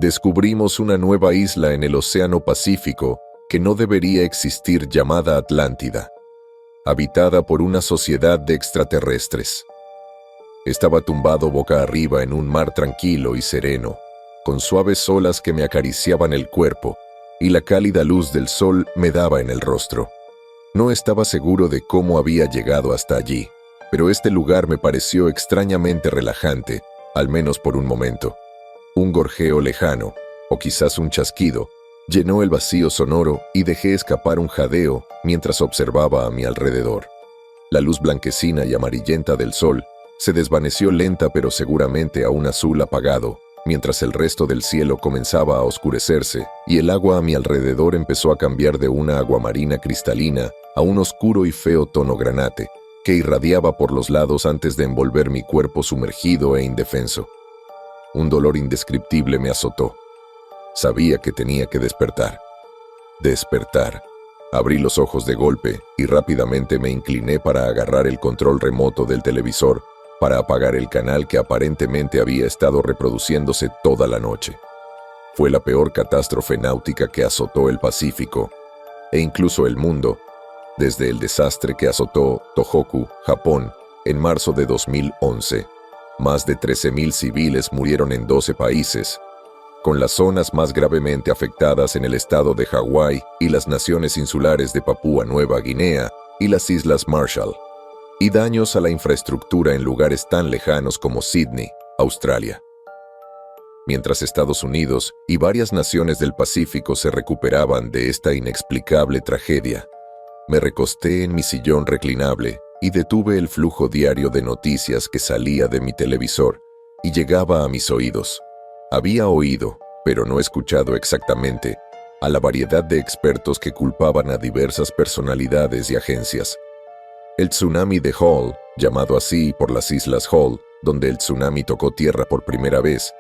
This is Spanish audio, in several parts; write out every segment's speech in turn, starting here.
descubrimos una nueva isla en el Océano Pacífico que no debería existir, llamada Atlántida, habitada por una sociedad de extraterrestres. Estaba tumbado boca arriba en un mar tranquilo y sereno, con suaves olas que me acariciaban el cuerpo y la cálida luz del sol me daba en el rostro. No estaba seguro de cómo había llegado hasta allí, pero este lugar me pareció extrañamente relajante, al menos por un momento. Un gorjeo lejano, o quizás un chasquido, llenó el vacío sonoro y dejé escapar un jadeo mientras observaba a mi alrededor. La luz blanquecina y amarillenta del sol se desvaneció lenta pero seguramente a un azul apagado, mientras el resto del cielo comenzaba a oscurecerse y el agua a mi alrededor empezó a cambiar de una aguamarina cristalina a un oscuro y feo tono granate, que irradiaba por los lados antes de envolver mi cuerpo sumergido e indefenso. Un dolor indescriptible me azotó. Sabía que tenía que despertar. Despertar. Abrí los ojos de golpe y rápidamente me incliné para agarrar el control remoto del televisor para apagar el canal que aparentemente había estado reproduciéndose toda la noche. Fue la peor catástrofe náutica que azotó el Pacífico, e incluso el mundo, desde el desastre que azotó Tohoku, Japón, en marzo de 2011. Más de 13,000 civiles murieron en 12 países, con las zonas más gravemente afectadas en el estado de Hawái y las naciones insulares de Papúa Nueva Guinea y las Islas Marshall, y daños a la infraestructura en lugares tan lejanos como Sydney, Australia. Mientras Estados Unidos y varias naciones del Pacífico se recuperaban de esta inexplicable tragedia, me recosté en mi sillón reclinable y detuve el flujo diario de noticias que salía de mi televisor y llegaba a mis oídos. Había oído, pero no escuchado exactamente, a la variedad de expertos que culpaban a diversas personalidades y agencias. El tsunami de Hall, llamado así por las Islas Hall, donde el tsunami tocó tierra por primera vez,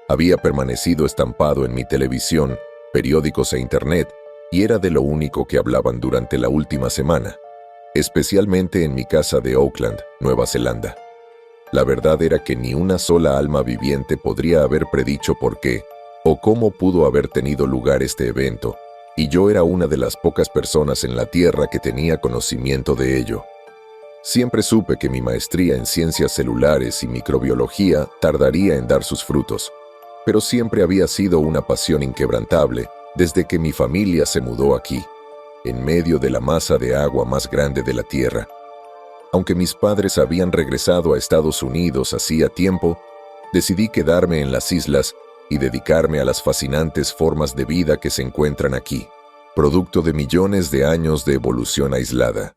había permanecido estampado en mi televisión, periódicos e internet, y era de lo único que hablaban durante la última semana, especialmente en mi casa de Auckland, Nueva Zelanda. La verdad era que ni una sola alma viviente podría haber predicho por qué o cómo pudo haber tenido lugar este evento, y yo era una de las pocas personas en la Tierra que tenía conocimiento de ello. Siempre supe que mi maestría en ciencias celulares y microbiología tardaría en dar sus frutos, pero siempre había sido una pasión inquebrantable desde que mi familia se mudó aquí, en medio de la masa de agua más grande de la Tierra. Aunque mis padres habían regresado a Estados Unidos hacía tiempo, decidí quedarme en las islas y dedicarme a las fascinantes formas de vida que se encuentran aquí, producto de millones de años de evolución aislada.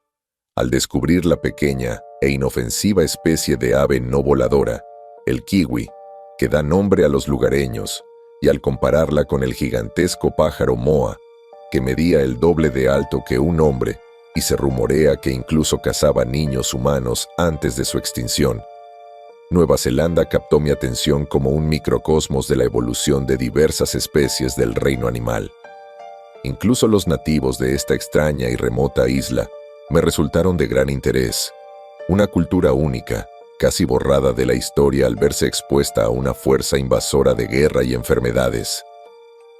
Al descubrir la pequeña e inofensiva especie de ave no voladora, el kiwi, que da nombre a los lugareños, y al compararla con el gigantesco pájaro moa, que medía el doble de alto que un hombre, y se rumorea que incluso cazaba niños humanos antes de su extinción, Nueva Zelanda captó mi atención como un microcosmos de la evolución de diversas especies del reino animal. Incluso los nativos de esta extraña y remota isla me resultaron de gran interés. Una cultura única, casi borrada de la historia al verse expuesta a una fuerza invasora de guerra y enfermedades.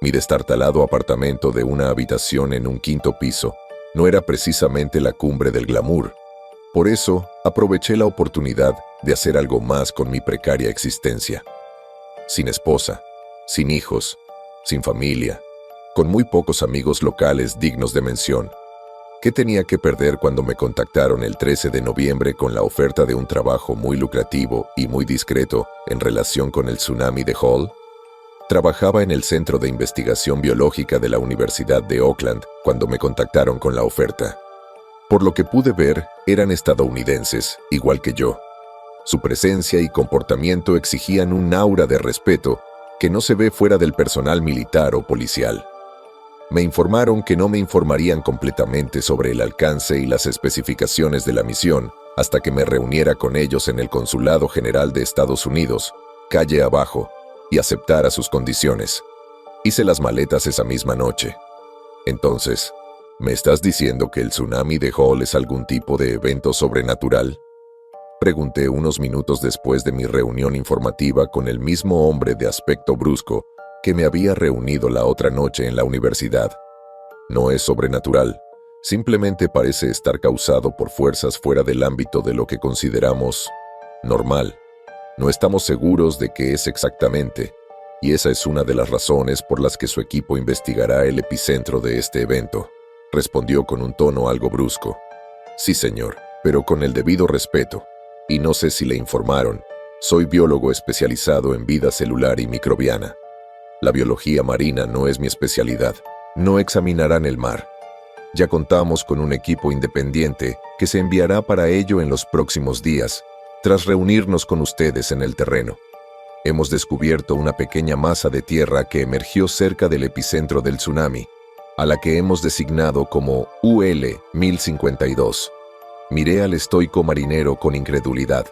Mi destartalado apartamento de una habitación en un 5º piso no era precisamente la cumbre del glamour. Por eso, aproveché la oportunidad de hacer algo más con mi precaria existencia. Sin esposa, sin hijos, sin familia, con muy pocos amigos locales dignos de mención. ¿Qué tenía que perder cuando me contactaron el 13 de noviembre con la oferta de un trabajo muy lucrativo y muy discreto en relación con el tsunami de Hall? Trabajaba en el Centro de Investigación Biológica de la Universidad de Auckland cuando me contactaron con la oferta. Por lo que pude ver, eran estadounidenses, igual que yo. Su presencia y comportamiento exigían un aura de respeto que no se ve fuera del personal militar o policial. Me informaron que no me informarían completamente sobre el alcance y las especificaciones de la misión hasta que me reuniera con ellos en el Consulado General de Estados Unidos, calle abajo, y aceptara sus condiciones. Hice las maletas esa misma noche. Entonces, ¿me estás diciendo que el tsunami de Hall es algún tipo de evento sobrenatural? Pregunté unos minutos después de mi reunión informativa con el mismo hombre de aspecto brusco que me había reunido la otra noche en la universidad. No es sobrenatural, simplemente parece estar causado por fuerzas fuera del ámbito de lo que consideramos normal. No estamos seguros de qué es exactamente, y esa es una de las razones por las que su equipo investigará el epicentro de este evento, respondió con un tono algo brusco. Sí, señor, pero con el debido respeto, y no sé si le informaron, soy biólogo especializado en vida celular y microbiana. La biología marina no es mi especialidad. No examinarán el mar. Ya contamos con un equipo independiente que se enviará para ello en los próximos días, tras reunirnos con ustedes en el terreno. Hemos descubierto una pequeña masa de tierra que emergió cerca del epicentro del tsunami, a la que hemos designado como UL 1052. Miré al estoico marinero con incredulidad,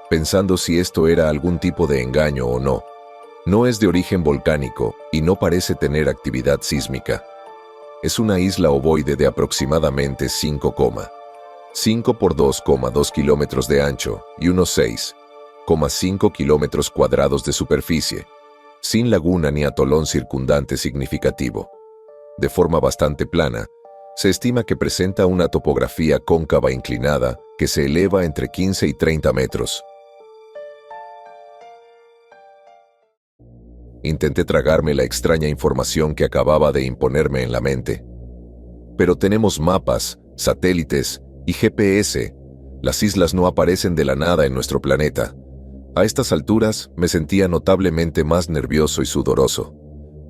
pensando si esto era algún tipo de engaño o no. No es de origen volcánico y no parece tener actividad sísmica. Es una isla ovoide de aproximadamente 5,5 por 2,2 kilómetros de ancho y unos 6,5 kilómetros cuadrados de superficie, sin laguna ni atolón circundante significativo. De forma bastante plana, se estima que presenta una topografía cóncava inclinada que se eleva entre 15 y 30 metros. Intenté tragarme la extraña información que acababa de imponerme en la mente. Pero tenemos mapas, satélites y GPS. Las islas no aparecen de la nada en nuestro planeta. A estas alturas me sentía notablemente más nervioso y sudoroso.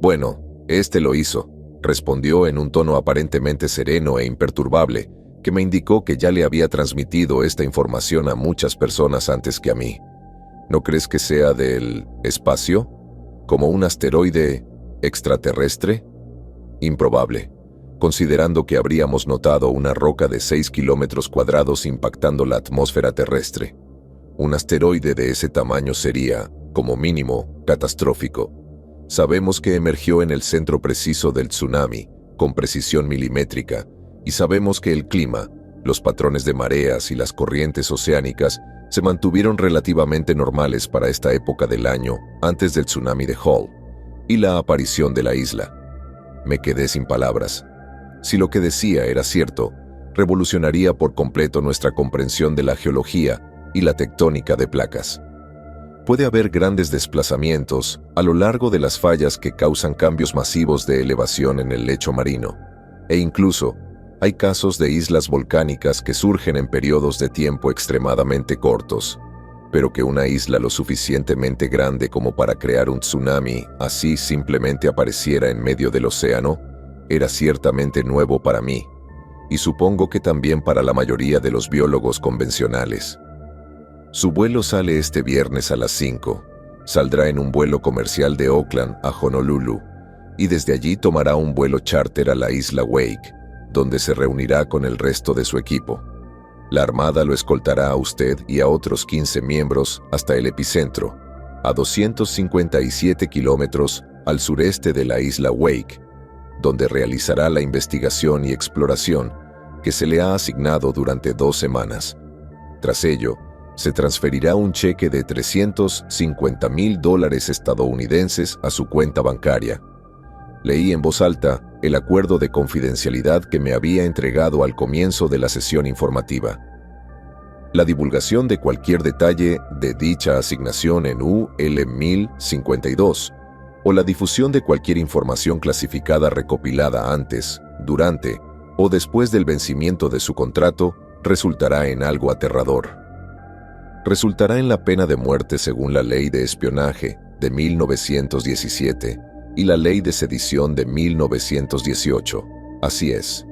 Bueno, este lo hizo, respondió en un tono aparentemente sereno e imperturbable, que me indicó que ya le había transmitido esta información a muchas personas antes que a mí. ¿No crees que sea del espacio? ¿Como un asteroide extraterrestre? Improbable, considerando que habríamos notado una roca de 6 kilómetros cuadrados impactando la atmósfera terrestre. Un asteroide de ese tamaño sería, como mínimo, catastrófico. Sabemos que emergió en el centro preciso del tsunami, con precisión milimétrica, y sabemos que el clima, los patrones de mareas y las corrientes oceánicas se mantuvieron relativamente normales para esta época del año antes del tsunami de Hall y la aparición de la isla. Me quedé sin palabras. Si lo que decía era cierto, revolucionaría por completo nuestra comprensión de la geología y la tectónica de placas. Puede haber grandes desplazamientos a lo largo de las fallas que causan cambios masivos de elevación en el lecho marino, e incluso hay casos de islas volcánicas que surgen en periodos de tiempo extremadamente cortos, pero que una isla lo suficientemente grande como para crear un tsunami así simplemente apareciera en medio del océano, era ciertamente nuevo para mí, y supongo que también para la mayoría de los biólogos convencionales. Su vuelo sale este viernes a las 5, saldrá en un vuelo comercial de Oakland a Honolulu, y desde allí tomará un vuelo charter a la isla Wake, donde se reunirá con el resto de su equipo. La Armada lo escoltará a usted y a otros 15 miembros hasta el epicentro, a 257 kilómetros al sureste de la isla Wake, donde realizará la investigación y exploración que se le ha asignado durante 2 semanas. Tras ello, se transferirá un cheque de $350,000 estadounidenses a su cuenta bancaria. Leí en voz alta el acuerdo de confidencialidad que me había entregado al comienzo de la sesión informativa. La divulgación de cualquier detalle de dicha asignación en UL 1052 o la difusión de cualquier información clasificada recopilada antes, durante o después del vencimiento de su contrato resultará en algo aterrador. Resultará en la pena de muerte según la Ley de Espionaje de 1917 y la Ley de Sedición de 1918. Así es.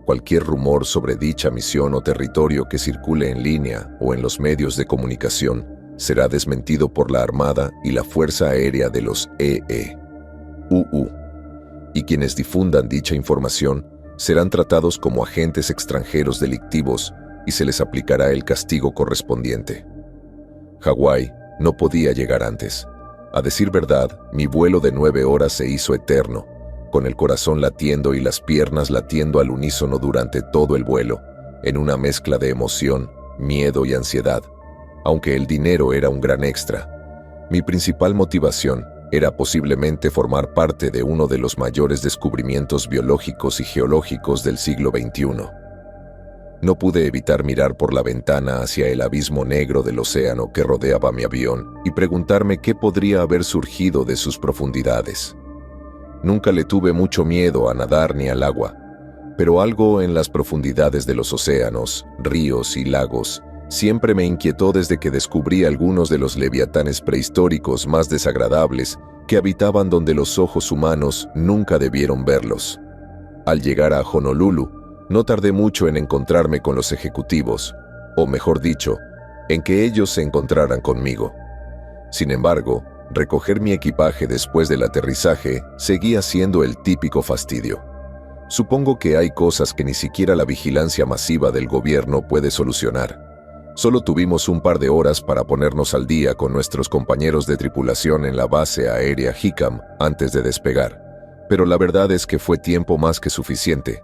Cualquier rumor sobre dicha misión o territorio que circule en línea o en los medios de comunicación será desmentido por la Armada y la Fuerza Aérea de los EEUU, y quienes difundan dicha información serán tratados como agentes extranjeros delictivos y se les aplicará el castigo correspondiente. Hawái no podía llegar antes. A decir verdad, mi vuelo de 9 horas se hizo eterno, con el corazón latiendo y las piernas latiendo al unísono durante todo el vuelo, en una mezcla de emoción, miedo y ansiedad, aunque el dinero era un gran extra. Mi principal motivación era posiblemente formar parte de uno de los mayores descubrimientos biológicos y geológicos del siglo XXI. No pude evitar mirar por la ventana hacia el abismo negro del océano que rodeaba mi avión y preguntarme qué podría haber surgido de sus profundidades. Nunca le tuve mucho miedo a nadar ni al agua, pero algo en las profundidades de los océanos, ríos y lagos siempre me inquietó desde que descubrí algunos de los leviatanes prehistóricos más desagradables que habitaban donde los ojos humanos nunca debieron verlos. Al llegar a Honolulu, no tardé mucho en encontrarme con los ejecutivos, o mejor dicho, en que ellos se encontraran conmigo. Sin embargo, recoger mi equipaje después del aterrizaje seguía siendo el típico fastidio. Supongo que hay cosas que ni siquiera la vigilancia masiva del gobierno puede solucionar. Solo tuvimos un par de horas para ponernos al día con nuestros compañeros de tripulación en la base aérea Hickam antes de despegar, pero la verdad es que fue tiempo más que suficiente,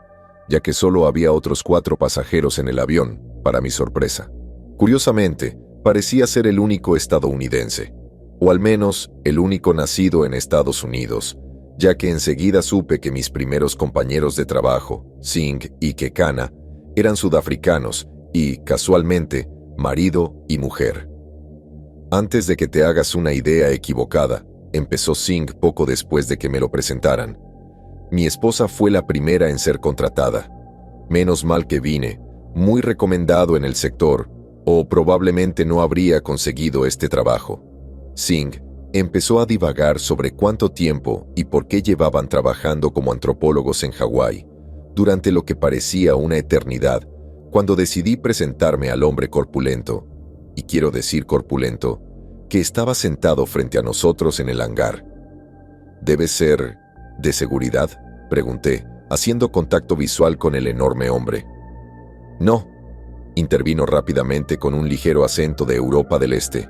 ya que solo había otros 4 pasajeros en el avión, para mi sorpresa. Curiosamente, parecía ser el único estadounidense, o al menos el único nacido en Estados Unidos, ya que enseguida supe que mis primeros compañeros de trabajo, Singh y Kekana, eran sudafricanos y, casualmente, marido y mujer. Antes de que te hagas una idea equivocada, empezó Singh poco después de que me lo presentaran. Mi esposa fue la primera en ser contratada. Menos mal que vine, muy recomendado en el sector, o probablemente no habría conseguido este trabajo. Singh empezó a divagar sobre cuánto tiempo y por qué llevaban trabajando como antropólogos en Hawái, durante lo que parecía una eternidad, cuando decidí presentarme al hombre corpulento, y quiero decir corpulento, que estaba sentado frente a nosotros en el hangar. ¿Debe ser de seguridad?, pregunté, haciendo contacto visual con el enorme hombre. No, intervino rápidamente con un ligero acento de Europa del Este.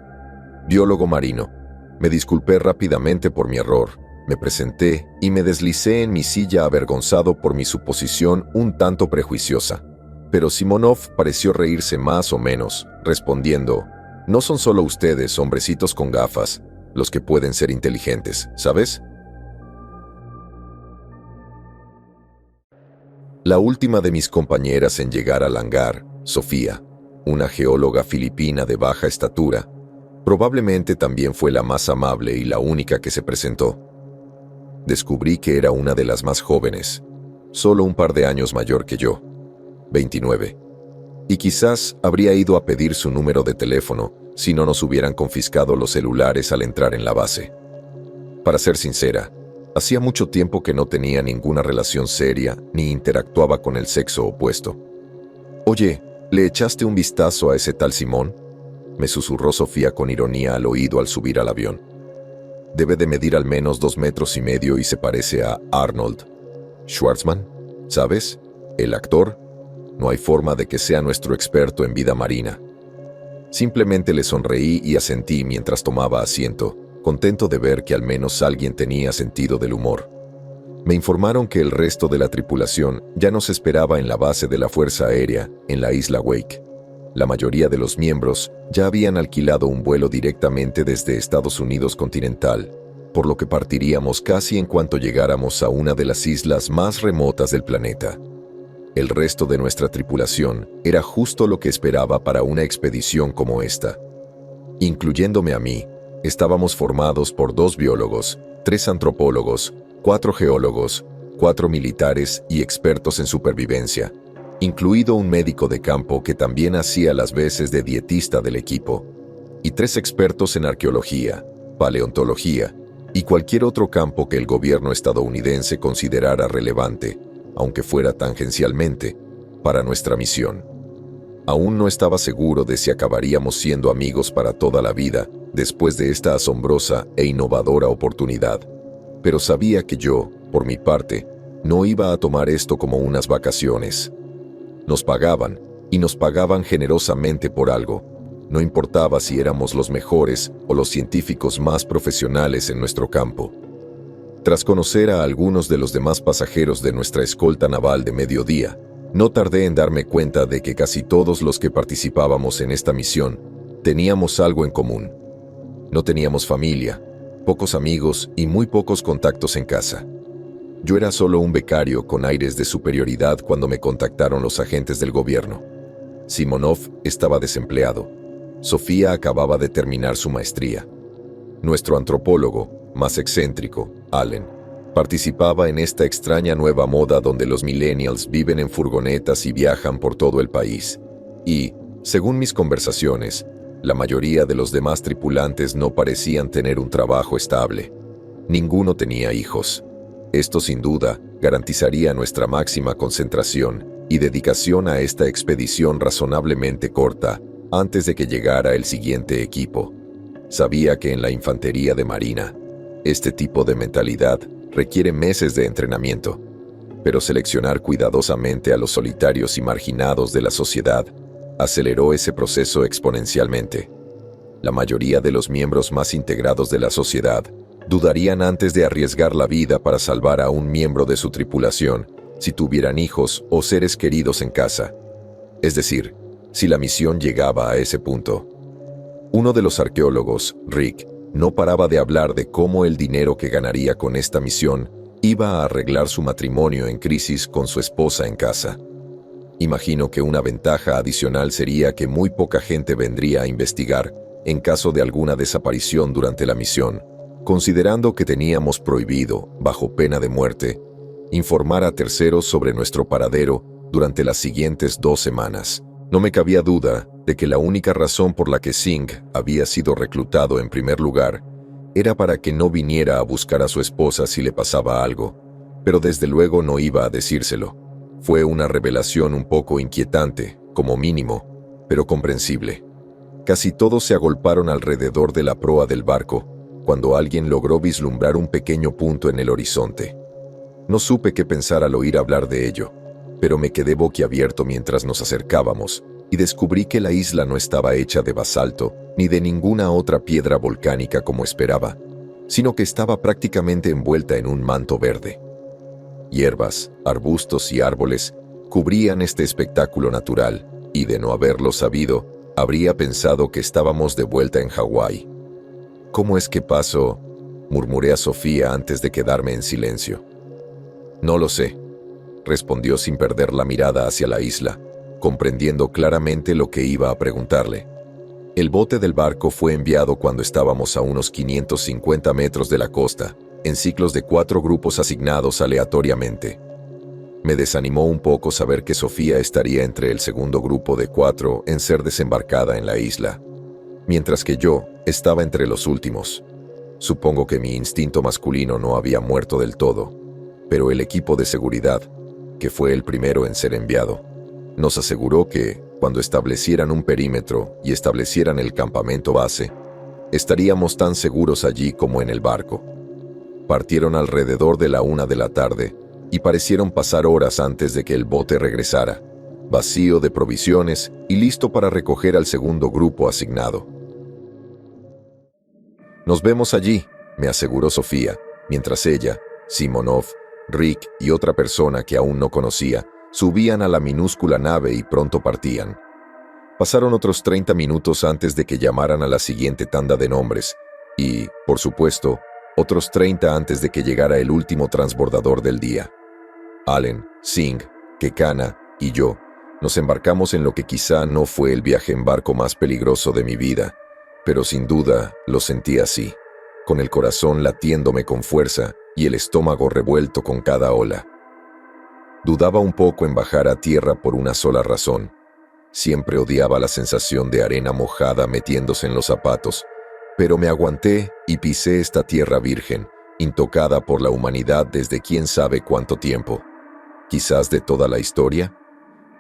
Biólogo marino. Me disculpé rápidamente por mi error, me presenté y me deslicé en mi silla avergonzado por mi suposición un tanto prejuiciosa. Pero Simonov pareció reírse más o menos, respondiendo, «No son solo ustedes, hombrecitos con gafas, los que pueden ser inteligentes, ¿sabes?». La última de mis compañeras en llegar al hangar, Sofía, una geóloga filipina de baja estatura, probablemente también fue la más amable y la única que se presentó. Descubrí que era una de las más jóvenes, solo un par de años mayor que yo, 29, y quizás habría ido a pedir su número de teléfono si no nos hubieran confiscado los celulares al entrar en la base. Para ser sincera, hacía mucho tiempo que no tenía ninguna relación seria ni interactuaba con el sexo opuesto. «Oye, ¿le echaste un vistazo a ese tal Simón?», me susurró Sofía con ironía al oído al subir al avión. «Debe de medir al menos 2,5 metros y se parece a Arnold Schwartzman, ¿sabes? El actor. No hay forma de que sea nuestro experto en vida marina». Simplemente le sonreí y asentí mientras tomaba asiento, contento de ver que al menos alguien tenía sentido del humor. Me informaron que el resto de la tripulación ya nos esperaba en la base de la Fuerza Aérea, en la isla Wake. La mayoría de los miembros ya habían alquilado un vuelo directamente desde Estados Unidos continental, por lo que partiríamos casi en cuanto llegáramos a una de las islas más remotas del planeta. El resto de nuestra tripulación era justo lo que esperaba para una expedición como esta. Incluyéndome a mí, estábamos formados por 2 biólogos, 3 antropólogos, 4 geólogos, 4 militares y expertos en supervivencia, incluido un médico de campo que también hacía las veces de dietista del equipo, y 3 expertos en arqueología, paleontología y cualquier otro campo que el gobierno estadounidense considerara relevante, aunque fuera tangencialmente, para nuestra misión. Aún no estaba seguro de si acabaríamos siendo amigos para toda la vida después de esta asombrosa e innovadora oportunidad, pero sabía que yo, por mi parte, no iba a tomar esto como unas vacaciones. Nos pagaban, y nos pagaban generosamente por algo. No importaba si éramos los mejores o los científicos más profesionales en nuestro campo. Tras conocer a algunos de los demás pasajeros de nuestra escolta naval de mediodía, no tardé en darme cuenta de que casi todos los que participábamos en esta misión teníamos algo en común. No teníamos familia, pocos amigos y muy pocos contactos en casa. Yo era solo un becario con aires de superioridad cuando me contactaron los agentes del gobierno. Simonov estaba desempleado. Sofía acababa de terminar su maestría. Nuestro antropólogo, más excéntrico, Allen, participaba en esta extraña nueva moda donde los millennials viven en furgonetas y viajan por todo el país. Y, según mis conversaciones, la mayoría de los demás tripulantes no parecían tener un trabajo estable. Ninguno tenía hijos. Esto sin duda garantizaría nuestra máxima concentración y dedicación a esta expedición razonablemente corta antes de que llegara el siguiente equipo. Sabía que en la infantería de marina, este tipo de mentalidad requiere meses de entrenamiento, pero seleccionar cuidadosamente a los solitarios y marginados de la sociedad aceleró ese proceso exponencialmente. La mayoría de los miembros más integrados de la sociedad dudarían antes de arriesgar la vida para salvar a un miembro de su tripulación si tuvieran hijos o seres queridos en casa. Es decir, si la misión llegaba a ese punto. Uno de los arqueólogos, Rick, no paraba de hablar de cómo el dinero que ganaría con esta misión iba a arreglar su matrimonio en crisis con su esposa en casa. Imagino que una ventaja adicional sería que muy poca gente vendría a investigar en caso de alguna desaparición durante la misión, considerando que teníamos prohibido, bajo pena de muerte, informar a terceros sobre nuestro paradero durante las siguientes 2 semanas. No me cabía duda de que la única razón por la que Singh había sido reclutado en primer lugar era para que no viniera a buscar a su esposa si le pasaba algo, pero desde luego no iba a decírselo. Fue una revelación un poco inquietante, como mínimo, pero comprensible. Casi todos se agolparon alrededor de la proa del barco cuando alguien logró vislumbrar un pequeño punto en el horizonte. No supe qué pensar al oír hablar de ello, pero me quedé boquiabierto mientras nos acercábamos y descubrí que la isla no estaba hecha de basalto ni de ninguna otra piedra volcánica como esperaba, sino que estaba prácticamente envuelta en un manto verde. Hierbas, arbustos y árboles cubrían este espectáculo natural y, de no haberlo sabido, habría pensado que estábamos de vuelta en Hawái. ¿Cómo es que pasó?, murmuré a Sofía antes de quedarme en silencio. No lo sé, respondió sin perder la mirada hacia la isla, comprendiendo claramente lo que iba a preguntarle. El bote del barco fue enviado cuando estábamos a unos 550 metros de la costa, en ciclos de 4 grupos asignados aleatoriamente. Me desanimó un poco saber que Sofía estaría entre el segundo grupo de 4 en ser desembarcada en la isla, mientras que yo estaba entre los últimos. Supongo que mi instinto masculino no había muerto del todo, pero el equipo de seguridad, que fue el primero en ser enviado, nos aseguró que, cuando establecieran un perímetro y establecieran el campamento base, estaríamos tan seguros allí como en el barco. Partieron alrededor de la 1 de la tarde y parecieron pasar horas antes de que el bote regresara, vacío de provisiones y listo para recoger al segundo grupo asignado. Nos vemos allí, me aseguró Sofía, mientras ella, Simonov, Rick y otra persona que aún no conocía subían a la minúscula nave y pronto partían. Pasaron otros 30 minutos antes de que llamaran a la siguiente tanda de nombres y, por supuesto, otros 30 antes de que llegara el último transbordador del día. Allen, Singh, Kekana y yo nos embarcamos en lo que quizá no fue el viaje en barco más peligroso de mi vida, pero sin duda lo sentí así, con el corazón latiéndome con fuerza y el estómago revuelto con cada ola. Dudaba un poco en bajar a tierra por una sola razón. Siempre odiaba la sensación de arena mojada metiéndose en los zapatos, pero me aguanté y pisé esta tierra virgen, intocada por la humanidad desde quién sabe cuánto tiempo. Quizás de toda la historia,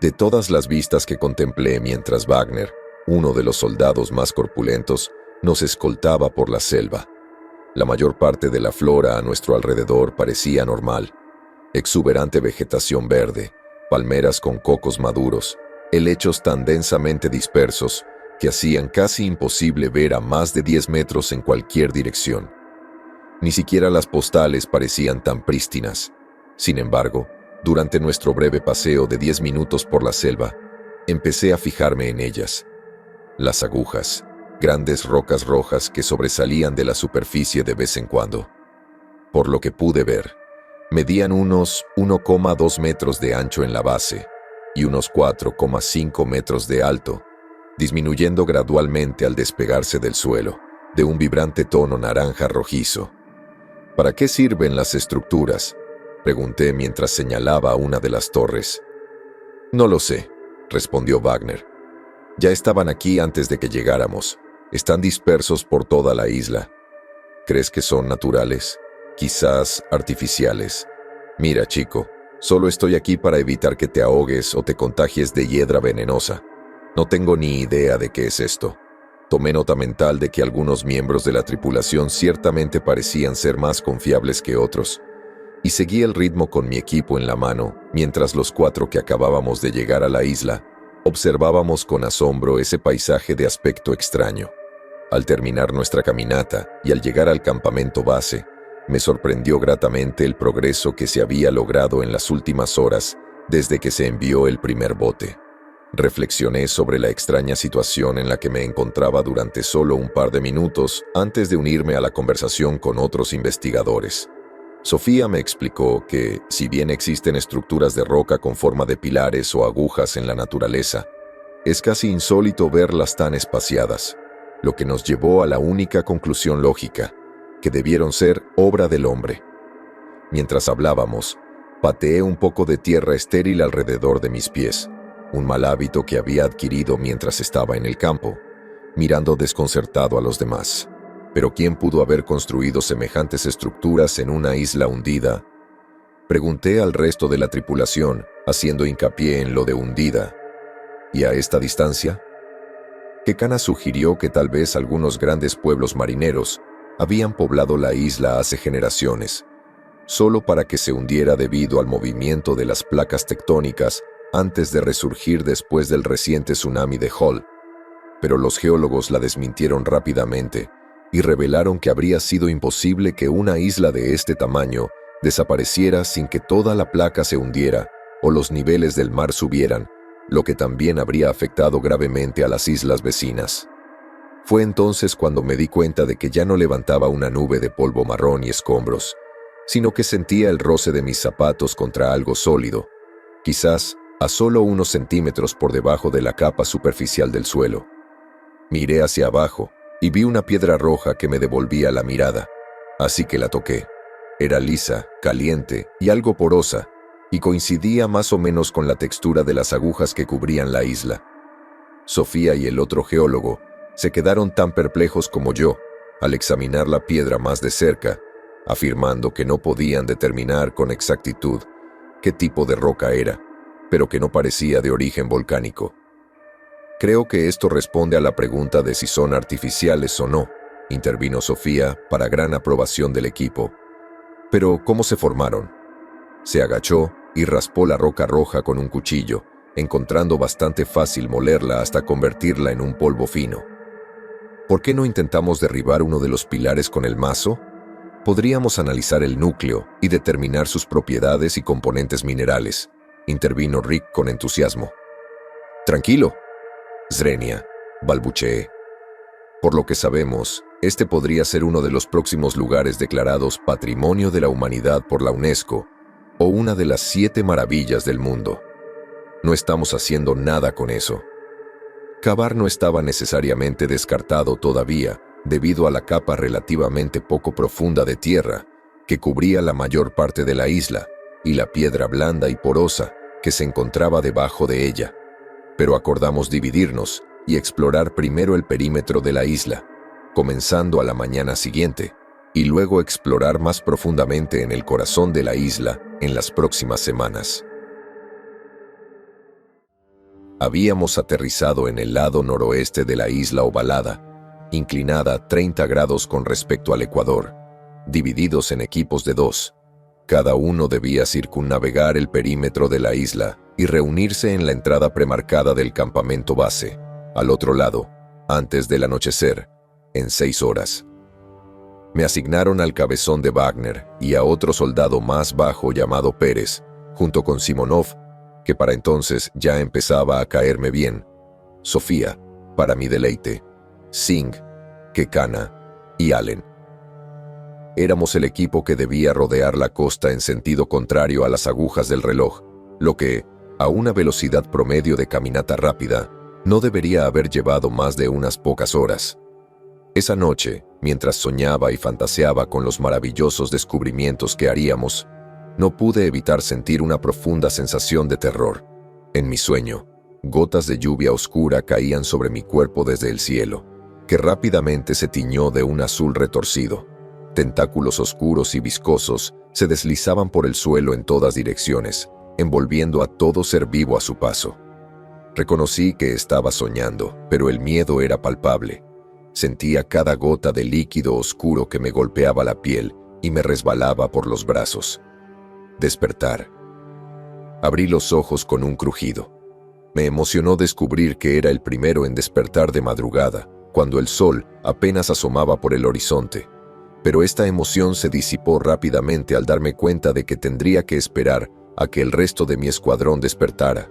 de todas las vistas que contemplé mientras Wagner, uno de los soldados más corpulentos, nos escoltaba por la selva. La mayor parte de la flora a nuestro alrededor parecía normal. Exuberante vegetación verde, palmeras con cocos maduros, helechos tan densamente dispersos que hacían casi imposible ver a más de 10 metros en cualquier dirección. Ni siquiera las postales parecían tan prístinas. Sin embargo, durante nuestro breve paseo de 10 minutos por la selva, empecé a fijarme en ellas. Las agujas, grandes rocas rojas que sobresalían de la superficie de vez en cuando. Por lo que pude ver, medían unos 1,2 metros de ancho en la base y unos 4,5 metros de alto, disminuyendo gradualmente al despegarse del suelo, de un vibrante tono naranja rojizo. ¿Para qué sirven las estructuras?, pregunté mientras señalaba a una de las torres. No lo sé, respondió Wagner. Ya estaban aquí antes de que llegáramos. Están dispersos por toda la isla. ¿Crees que son naturales? Quizás artificiales. Mira, chico, solo estoy aquí para evitar que te ahogues o te contagies de hiedra venenosa. No tengo ni idea de qué es esto. Tomé nota mental de que algunos miembros de la tripulación ciertamente parecían ser más confiables que otros, y seguí el ritmo con mi equipo en la mano, mientras los 4 que acabábamos de llegar a la isla observábamos con asombro ese paisaje de aspecto extraño. Al terminar nuestra caminata y al llegar al campamento base, me sorprendió gratamente el progreso que se había logrado en las últimas horas desde que se envió el primer bote. Reflexioné sobre la extraña situación en la que me encontraba durante solo un par de minutos antes de unirme a la conversación con otros investigadores. Sofía me explicó que, si bien existen estructuras de roca con forma de pilares o agujas en la naturaleza, es casi insólito verlas tan espaciadas, lo que nos llevó a la única conclusión lógica, que debieron ser obra del hombre. Mientras hablábamos, pateé un poco de tierra estéril alrededor de mis pies, un mal hábito que había adquirido mientras estaba en el campo, mirando desconcertado a los demás. Pero ¿quién pudo haber construido semejantes estructuras en una isla hundida? Pregunté al resto de la tripulación, haciendo hincapié en lo de hundida. ¿Y a esta distancia? Kekana sugirió que tal vez algunos grandes pueblos marineros habían poblado la isla hace generaciones, solo para que se hundiera debido al movimiento de las placas tectónicas antes de resurgir después del reciente tsunami de Hall. Pero los geólogos la desmintieron rápidamente y revelaron que habría sido imposible que una isla de este tamaño desapareciera sin que toda la placa se hundiera o los niveles del mar subieran, lo que también habría afectado gravemente a las islas vecinas. Fue entonces cuando me di cuenta de que ya no levantaba una nube de polvo marrón y escombros, sino que sentía el roce de mis zapatos contra algo sólido, quizás a solo unos centímetros por debajo de la capa superficial del suelo. Miré hacia abajo y vi una piedra roja que me devolvía la mirada, así que la toqué. Era lisa, caliente y algo porosa, y coincidía más o menos con la textura de las agujas que cubrían la isla. Sofía y el otro geólogo se quedaron tan perplejos como yo al examinar la piedra más de cerca, afirmando que no podían determinar con exactitud qué tipo de roca era, pero que no parecía de origen volcánico. Creo que esto responde a la pregunta de si son artificiales o no, intervino Sofía para gran aprobación del equipo. Pero, ¿cómo se formaron? Se agachó y raspó la roca roja con un cuchillo, encontrando bastante fácil molerla hasta convertirla en un polvo fino. ¿Por qué no intentamos derribar uno de los pilares con el mazo? Podríamos analizar el núcleo y determinar sus propiedades y componentes minerales, intervino Rick con entusiasmo. Tranquilo, Zrenia, balbuceé. Por lo que sabemos, este podría ser uno de los próximos lugares declarados Patrimonio de la Humanidad por la UNESCO, o una de las 7 maravillas del mundo. No estamos haciendo nada con eso. Cavar no estaba necesariamente descartado todavía, debido a la capa relativamente poco profunda de tierra que cubría la mayor parte de la isla y la piedra blanda y porosa que se encontraba debajo de ella. Pero acordamos dividirnos y explorar primero el perímetro de la isla, comenzando a la mañana siguiente, y luego explorar más profundamente en el corazón de la isla en las próximas semanas. Habíamos aterrizado en el lado noroeste de la isla ovalada, inclinada 30 grados con respecto al ecuador, divididos en equipos de 2. Cada uno debía circunnavegar el perímetro de la isla y reunirse en la entrada premarcada del campamento base, al otro lado, antes del anochecer, en 6 horas. Me asignaron al cabezón de Wagner y a otro soldado más bajo llamado Pérez, junto con Simonov, que para entonces ya empezaba a caerme bien, Sofía, para mi deleite, Singh, Kekana y Allen. Éramos el equipo que debía rodear la costa en sentido contrario a las agujas del reloj, lo que, a una velocidad promedio de caminata rápida, no debería haber llevado más de unas pocas horas. Esa noche, mientras soñaba y fantaseaba con los maravillosos descubrimientos que haríamos, no pude evitar sentir una profunda sensación de terror. En mi sueño, gotas de lluvia oscura caían sobre mi cuerpo desde el cielo, que rápidamente se tiñó de un azul retorcido. Tentáculos oscuros y viscosos se deslizaban por el suelo en todas direcciones, envolviendo a todo ser vivo a su paso. Reconocí que estaba soñando, pero el miedo era palpable. Sentía cada gota de líquido oscuro que me golpeaba la piel y me resbalaba por los brazos. Despertar. Abrí los ojos con un crujido. Me emocionó descubrir que era el primero en despertar de madrugada, cuando el sol apenas asomaba por el horizonte. Pero esta emoción se disipó rápidamente al darme cuenta de que tendría que esperar a que el resto de mi escuadrón despertara.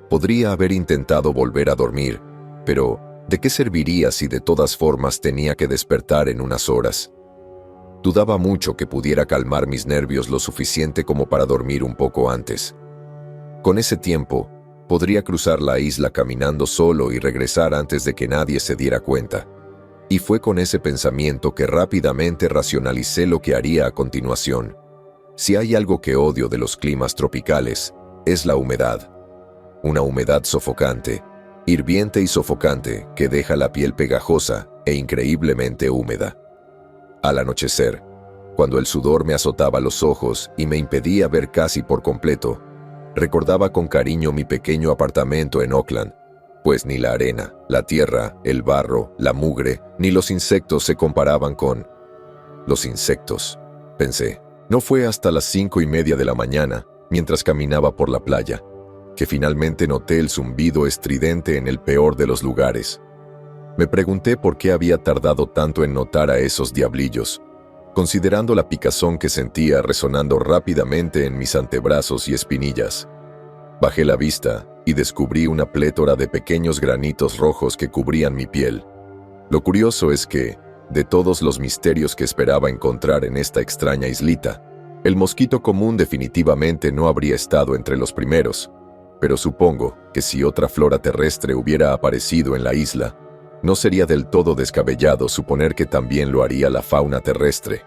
Podría haber intentado volver a dormir, pero ¿de qué serviría si de todas formas tenía que despertar en unas horas? Dudaba mucho que pudiera calmar mis nervios lo suficiente como para dormir un poco antes. Con ese tiempo, podría cruzar la isla caminando solo y regresar antes de que nadie se diera cuenta. Y fue con ese pensamiento que rápidamente racionalicé lo que haría a continuación. Si hay algo que odio de los climas tropicales, es la humedad. Una humedad sofocante, hirviente y sofocante que deja la piel pegajosa e increíblemente húmeda. Al anochecer, cuando el sudor me azotaba los ojos y me impedía ver casi por completo, recordaba con cariño mi pequeño apartamento en Oakland, pues ni la arena, la tierra, el barro, la mugre, ni los insectos se comparaban con... Los insectos, pensé. No fue hasta las 5:30 de la mañana, mientras caminaba por la playa, que finalmente noté el zumbido estridente en el peor de los lugares. Me pregunté por qué había tardado tanto en notar a esos diablillos, considerando la picazón que sentía resonando rápidamente en mis antebrazos y espinillas. Bajé la vista y descubrí una plétora de pequeños granitos rojos que cubrían mi piel. Lo curioso es que, de todos los misterios que esperaba encontrar en esta extraña islita, el mosquito común definitivamente no habría estado entre los primeros, pero supongo que si otra flora terrestre hubiera aparecido en la isla, no sería del todo descabellado suponer que también lo haría la fauna terrestre.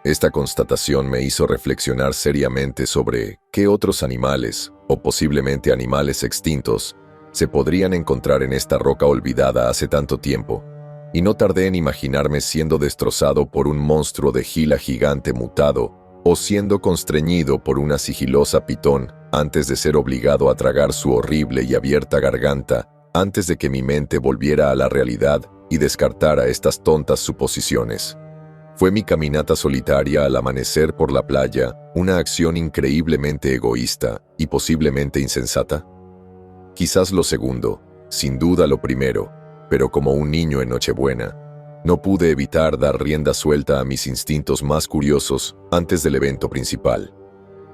Esta constatación me hizo reflexionar seriamente sobre qué otros animales, o posiblemente animales extintos, se podrían encontrar en esta roca olvidada hace tanto tiempo, y no tardé en imaginarme siendo destrozado por un monstruo de gila gigante mutado, o siendo constreñido por una sigilosa pitón antes de ser obligado a tragar su horrible y abierta garganta, antes de que mi mente volviera a la realidad y descartara estas tontas suposiciones. ¿Fue mi caminata solitaria al amanecer por la playa una acción increíblemente egoísta y posiblemente insensata? Quizás lo segundo, sin duda lo primero, pero como un niño en Nochebuena, no pude evitar dar rienda suelta a mis instintos más curiosos antes del evento principal.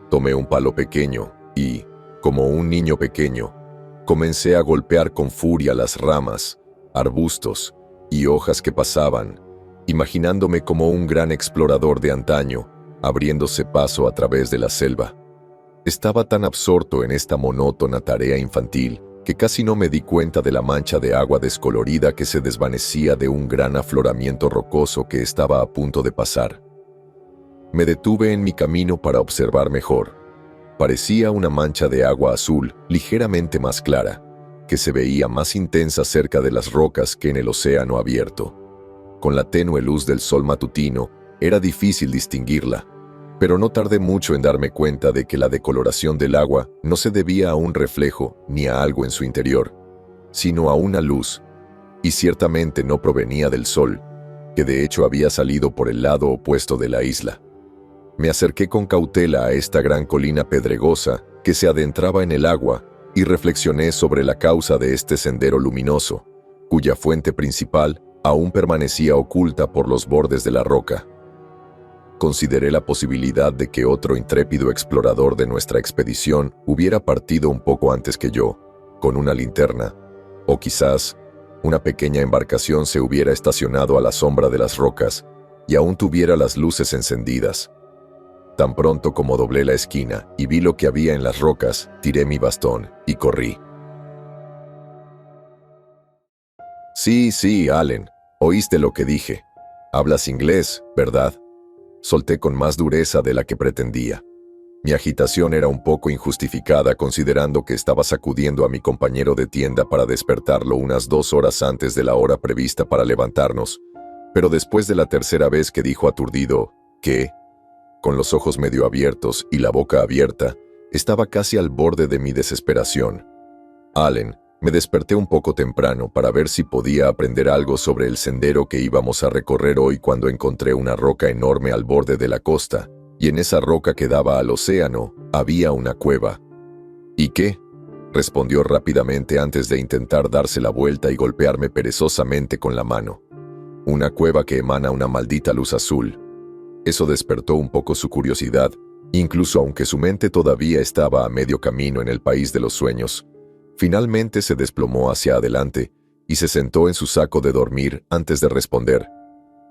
Tomé un palo pequeño y, como un niño pequeño, comencé a golpear con furia las ramas, arbustos y hojas que pasaban, imaginándome como un gran explorador de antaño, abriéndose paso a través de la selva. Estaba tan absorto en esta monótona tarea infantil que casi no me di cuenta de la mancha de agua descolorida que se desvanecía de un gran afloramiento rocoso que estaba a punto de pasar. Me detuve en mi camino para observar mejor. Parecía una mancha de agua azul, ligeramente más clara, que se veía más intensa cerca de las rocas que en el océano abierto. Con la tenue luz del sol matutino, era difícil distinguirla, pero no tardé mucho en darme cuenta de que la decoloración del agua no se debía a un reflejo ni a algo en su interior, sino a una luz, y ciertamente no provenía del sol, que de hecho había salido por el lado opuesto de la isla. Me acerqué con cautela a esta gran colina pedregosa que se adentraba en el agua y reflexioné sobre la causa de este sendero luminoso, cuya fuente principal aún permanecía oculta por los bordes de la roca. Consideré la posibilidad de que otro intrépido explorador de nuestra expedición hubiera partido un poco antes que yo, con una linterna, o quizás Una pequeña embarcación se hubiera estacionado a la sombra de las rocas y aún tuviera las luces encendidas. Tan pronto como doblé la esquina y vi lo que había en las rocas, tiré mi bastón y corrí. Sí, Allen, oíste lo que dije. Hablas inglés, ¿verdad? Solté con más dureza de la que pretendía. Mi agitación era un poco injustificada considerando que estaba sacudiendo a mi compañero de tienda para despertarlo unas 2 horas antes de la hora prevista para levantarnos, pero después de la tercera vez que dijo aturdido, ¿qué? Con los ojos medio abiertos y la boca abierta, estaba casi al borde de mi desesperación. Allen, me desperté un poco temprano para ver si podía aprender algo sobre el sendero que íbamos a recorrer hoy cuando encontré una roca enorme al borde de la costa, y en esa roca que daba al océano había una cueva. ¿Y qué? Respondió rápidamente antes de intentar darse la vuelta y golpearme perezosamente con la mano. Una cueva que emana una maldita luz azul. Eso despertó un poco su curiosidad, incluso aunque su mente todavía estaba a medio camino en el país de los sueños. Finalmente se desplomó hacia adelante y se sentó en su saco de dormir antes de responder.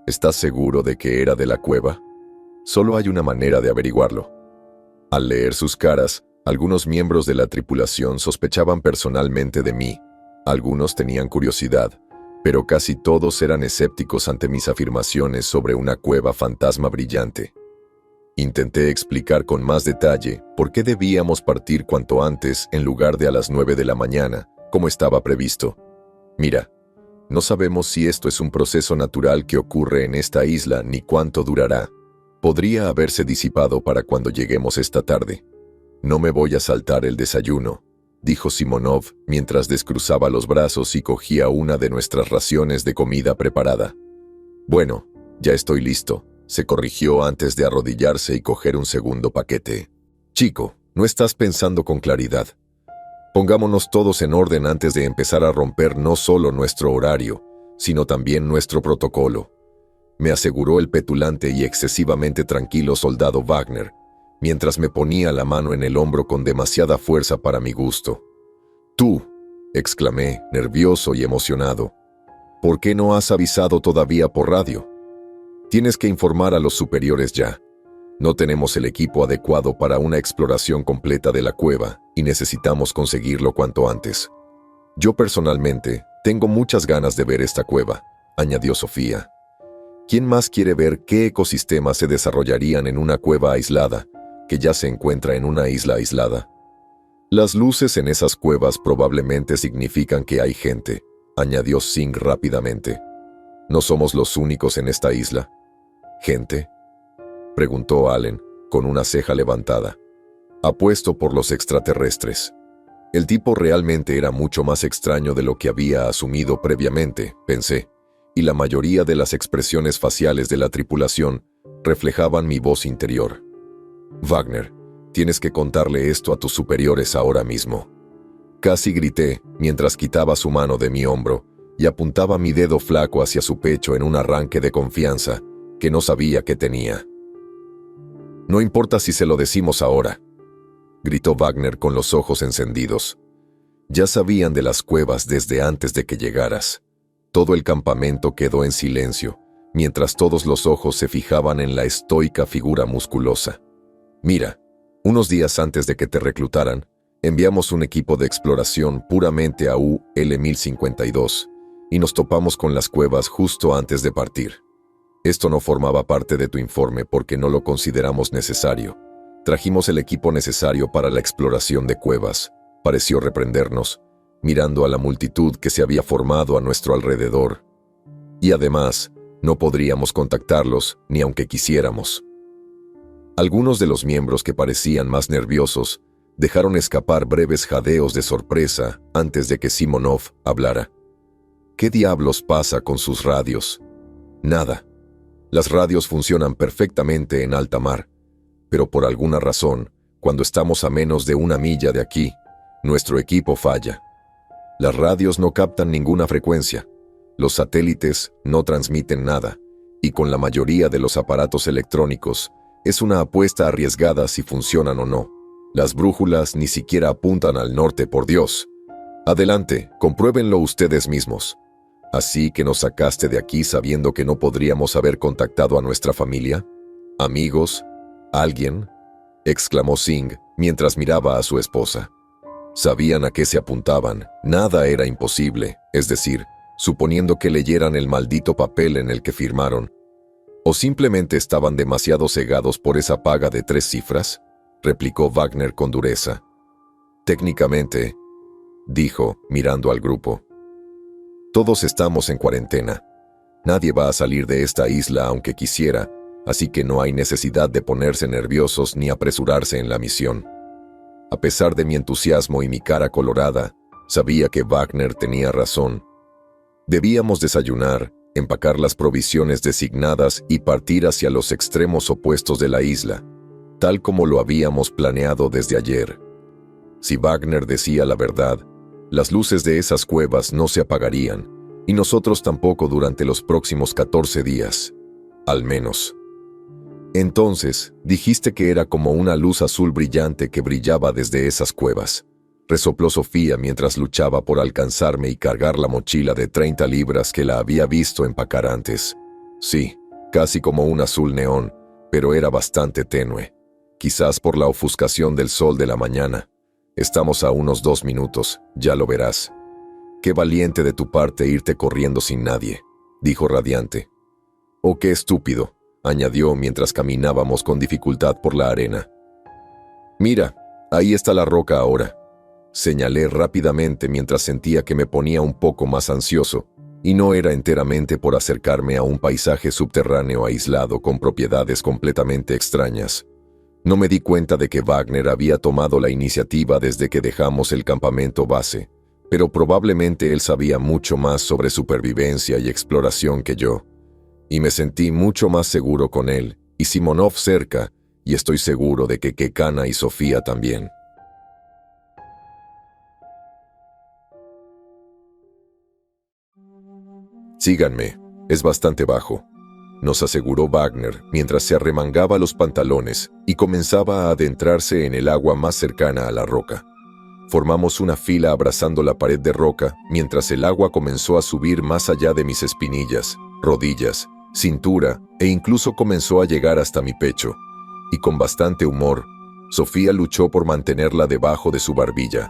¿Estás seguro de que era de la cueva? Solo hay una manera de averiguarlo. Al leer sus caras, algunos miembros de la tripulación sospechaban personalmente de mí. Algunos tenían curiosidad, pero casi todos eran escépticos ante mis afirmaciones sobre una cueva fantasma brillante. Intenté explicar con más detalle por qué debíamos partir cuanto antes en lugar de a las 9 de la mañana, como estaba previsto. Mira, no sabemos si esto es un proceso natural que ocurre en esta isla ni cuánto durará. Podría haberse disipado para cuando lleguemos esta tarde. No me voy a saltar el desayuno, dijo Simonov mientras descruzaba los brazos y cogía una de nuestras raciones de comida preparada. Bueno, ya estoy listo. Se corrigió antes de arrodillarse y coger un segundo paquete. Chico, no estás pensando con claridad. Pongámonos todos en orden antes de empezar a romper no solo nuestro horario, sino también nuestro protocolo, me aseguró el petulante y excesivamente tranquilo soldado Wagner, mientras me ponía la mano en el hombro con demasiada fuerza para mi gusto. «Tú», exclamé, nervioso y emocionado, «¿por qué no has avisado todavía por radio? Tienes que informar a los superiores ya. No tenemos el equipo adecuado para una exploración completa de la cueva y necesitamos conseguirlo cuanto antes. Yo personalmente tengo muchas ganas de ver esta cueva», añadió Sofía. ¿Quién más quiere ver qué ecosistemas se desarrollarían en una cueva aislada, que ya se encuentra en una isla aislada? Las luces en esas cuevas probablemente significan que hay gente, añadió Singh rápidamente. ¿No somos los únicos en esta isla? ¿Gente?, preguntó Allen, con una ceja levantada. Apuesto por los extraterrestres. El tipo realmente era mucho más extraño de lo que había asumido previamente, pensé, y la mayoría de las expresiones faciales de la tripulación reflejaban mi voz interior. Wagner, tienes que contarle esto a tus superiores ahora mismo. Casi grité mientras quitaba su mano de mi hombro y apuntaba mi dedo flaco hacia su pecho en un arranque de confianza que no sabía que tenía. No importa si se lo decimos ahora, gritó Wagner con los ojos encendidos. Ya sabían de las cuevas desde antes de que llegaras. Todo el campamento quedó en silencio, mientras todos los ojos se fijaban en la estoica figura musculosa. Mira, unos días antes de que te reclutaran, enviamos un equipo de exploración puramente a UL-1052 y nos topamos con las cuevas justo antes de partir. Esto no formaba parte de tu informe porque no lo consideramos necesario. Trajimos el equipo necesario para la exploración de cuevas, pareció reprendernos, mirando a la multitud que se había formado a nuestro alrededor. Y además, no podríamos contactarlos ni aunque quisiéramos. Algunos de los miembros que parecían más nerviosos dejaron escapar breves jadeos de sorpresa antes de que Simonov hablara. ¿Qué diablos pasa con sus radios? Nada. Las radios funcionan perfectamente en alta mar, pero por alguna razón, cuando estamos a menos de 1 milla de aquí, nuestro equipo falla. Las radios no captan ninguna frecuencia, los satélites no transmiten nada, y con la mayoría de los aparatos electrónicos, es una apuesta arriesgada si funcionan o no. Las brújulas ni siquiera apuntan al norte, por Dios. Adelante, compruébenlo ustedes mismos. ¿Así que nos sacaste de aquí sabiendo que no podríamos haber contactado a nuestra familia? ¿Amigos? ¿Alguien?, exclamó Singh mientras miraba a su esposa. Sabían a qué se apuntaban. Nada era imposible, es decir, suponiendo que leyeran el maldito papel en el que firmaron. ¿O simplemente estaban demasiado cegados por esa paga de 3 cifras? Replicó Wagner con dureza. Técnicamente, dijo, mirando al grupo. Todos estamos en cuarentena. Nadie va a salir de esta isla aunque quisiera, así que no hay necesidad de ponerse nerviosos ni apresurarse en la misión. A pesar de mi entusiasmo y mi cara colorada, sabía que Wagner tenía razón. Debíamos desayunar, empacar las provisiones designadas y partir hacia los extremos opuestos de la isla, tal como lo habíamos planeado desde ayer. Si Wagner decía la verdad, las luces de esas cuevas no se apagarían, y nosotros tampoco durante los próximos 14 días, al menos. Entonces, dijiste que era como una luz azul brillante que brillaba desde esas cuevas, resopló Sofía mientras luchaba por alcanzarme y cargar la mochila de 30 libras que la había visto empacar antes. Sí, casi como un azul neón, pero era bastante tenue, quizás por la ofuscación del sol de la mañana. Estamos a unos 2 minutos, ya lo verás. Qué valiente de tu parte irte corriendo sin nadie, dijo radiante. Oh, qué estúpido, añadió mientras caminábamos con dificultad por la arena. Mira, ahí está la roca ahora, señalé rápidamente mientras sentía que me ponía un poco más ansioso, y no era enteramente por acercarme a un paisaje subterráneo aislado con propiedades completamente extrañas. No me di cuenta de que Wagner había tomado la iniciativa desde que dejamos el campamento base, pero probablemente él sabía mucho más sobre supervivencia y exploración que yo, y me sentí mucho más seguro con él, y Simonov cerca, y estoy seguro de que Kekana y Sofía también. Síganme, es bastante bajo, nos aseguró Wagner mientras se arremangaba los pantalones y comenzaba a adentrarse en el agua más cercana a la roca. Formamos una fila abrazando la pared de roca mientras el agua comenzó a subir más allá de mis espinillas, rodillas, cintura e incluso comenzó a llegar hasta mi pecho. Y con bastante humor, Sofía luchó por mantenerla debajo de su barbilla.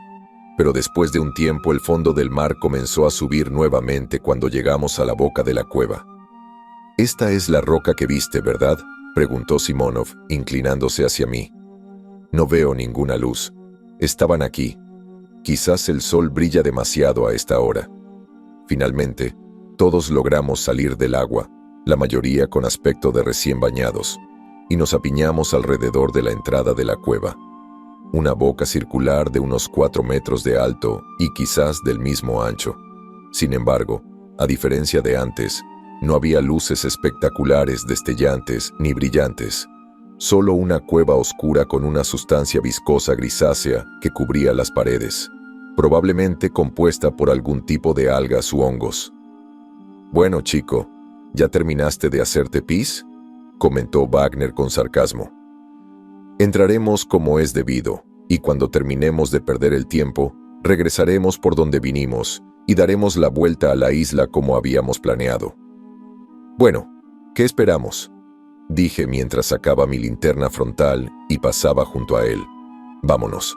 Pero después de un tiempo el fondo del mar comenzó a subir nuevamente cuando llegamos a la boca de la cueva. «Esta es la roca que viste, ¿verdad?», preguntó Simonov, inclinándose hacia mí. «No veo ninguna luz. Estaban aquí. Quizás el sol brilla demasiado a esta hora». Finalmente, todos logramos salir del agua, la mayoría con aspecto de recién bañados, y nos apiñamos alrededor de la entrada de la cueva. Una boca circular de unos 4 metros de alto y quizás del mismo ancho. Sin embargo, a diferencia de antes, no había luces espectaculares, destellantes ni brillantes, solo una cueva oscura con una sustancia viscosa grisácea que cubría las paredes, probablemente compuesta por algún tipo de algas u hongos. «Bueno, chico, ¿ya terminaste de hacerte pis?», comentó Wagner con sarcasmo. «Entraremos como es debido, y cuando terminemos de perder el tiempo, regresaremos por donde vinimos y daremos la vuelta a la isla como habíamos planeado». «Bueno, ¿qué esperamos?», dije mientras sacaba mi linterna frontal y pasaba junto a él. «Vámonos».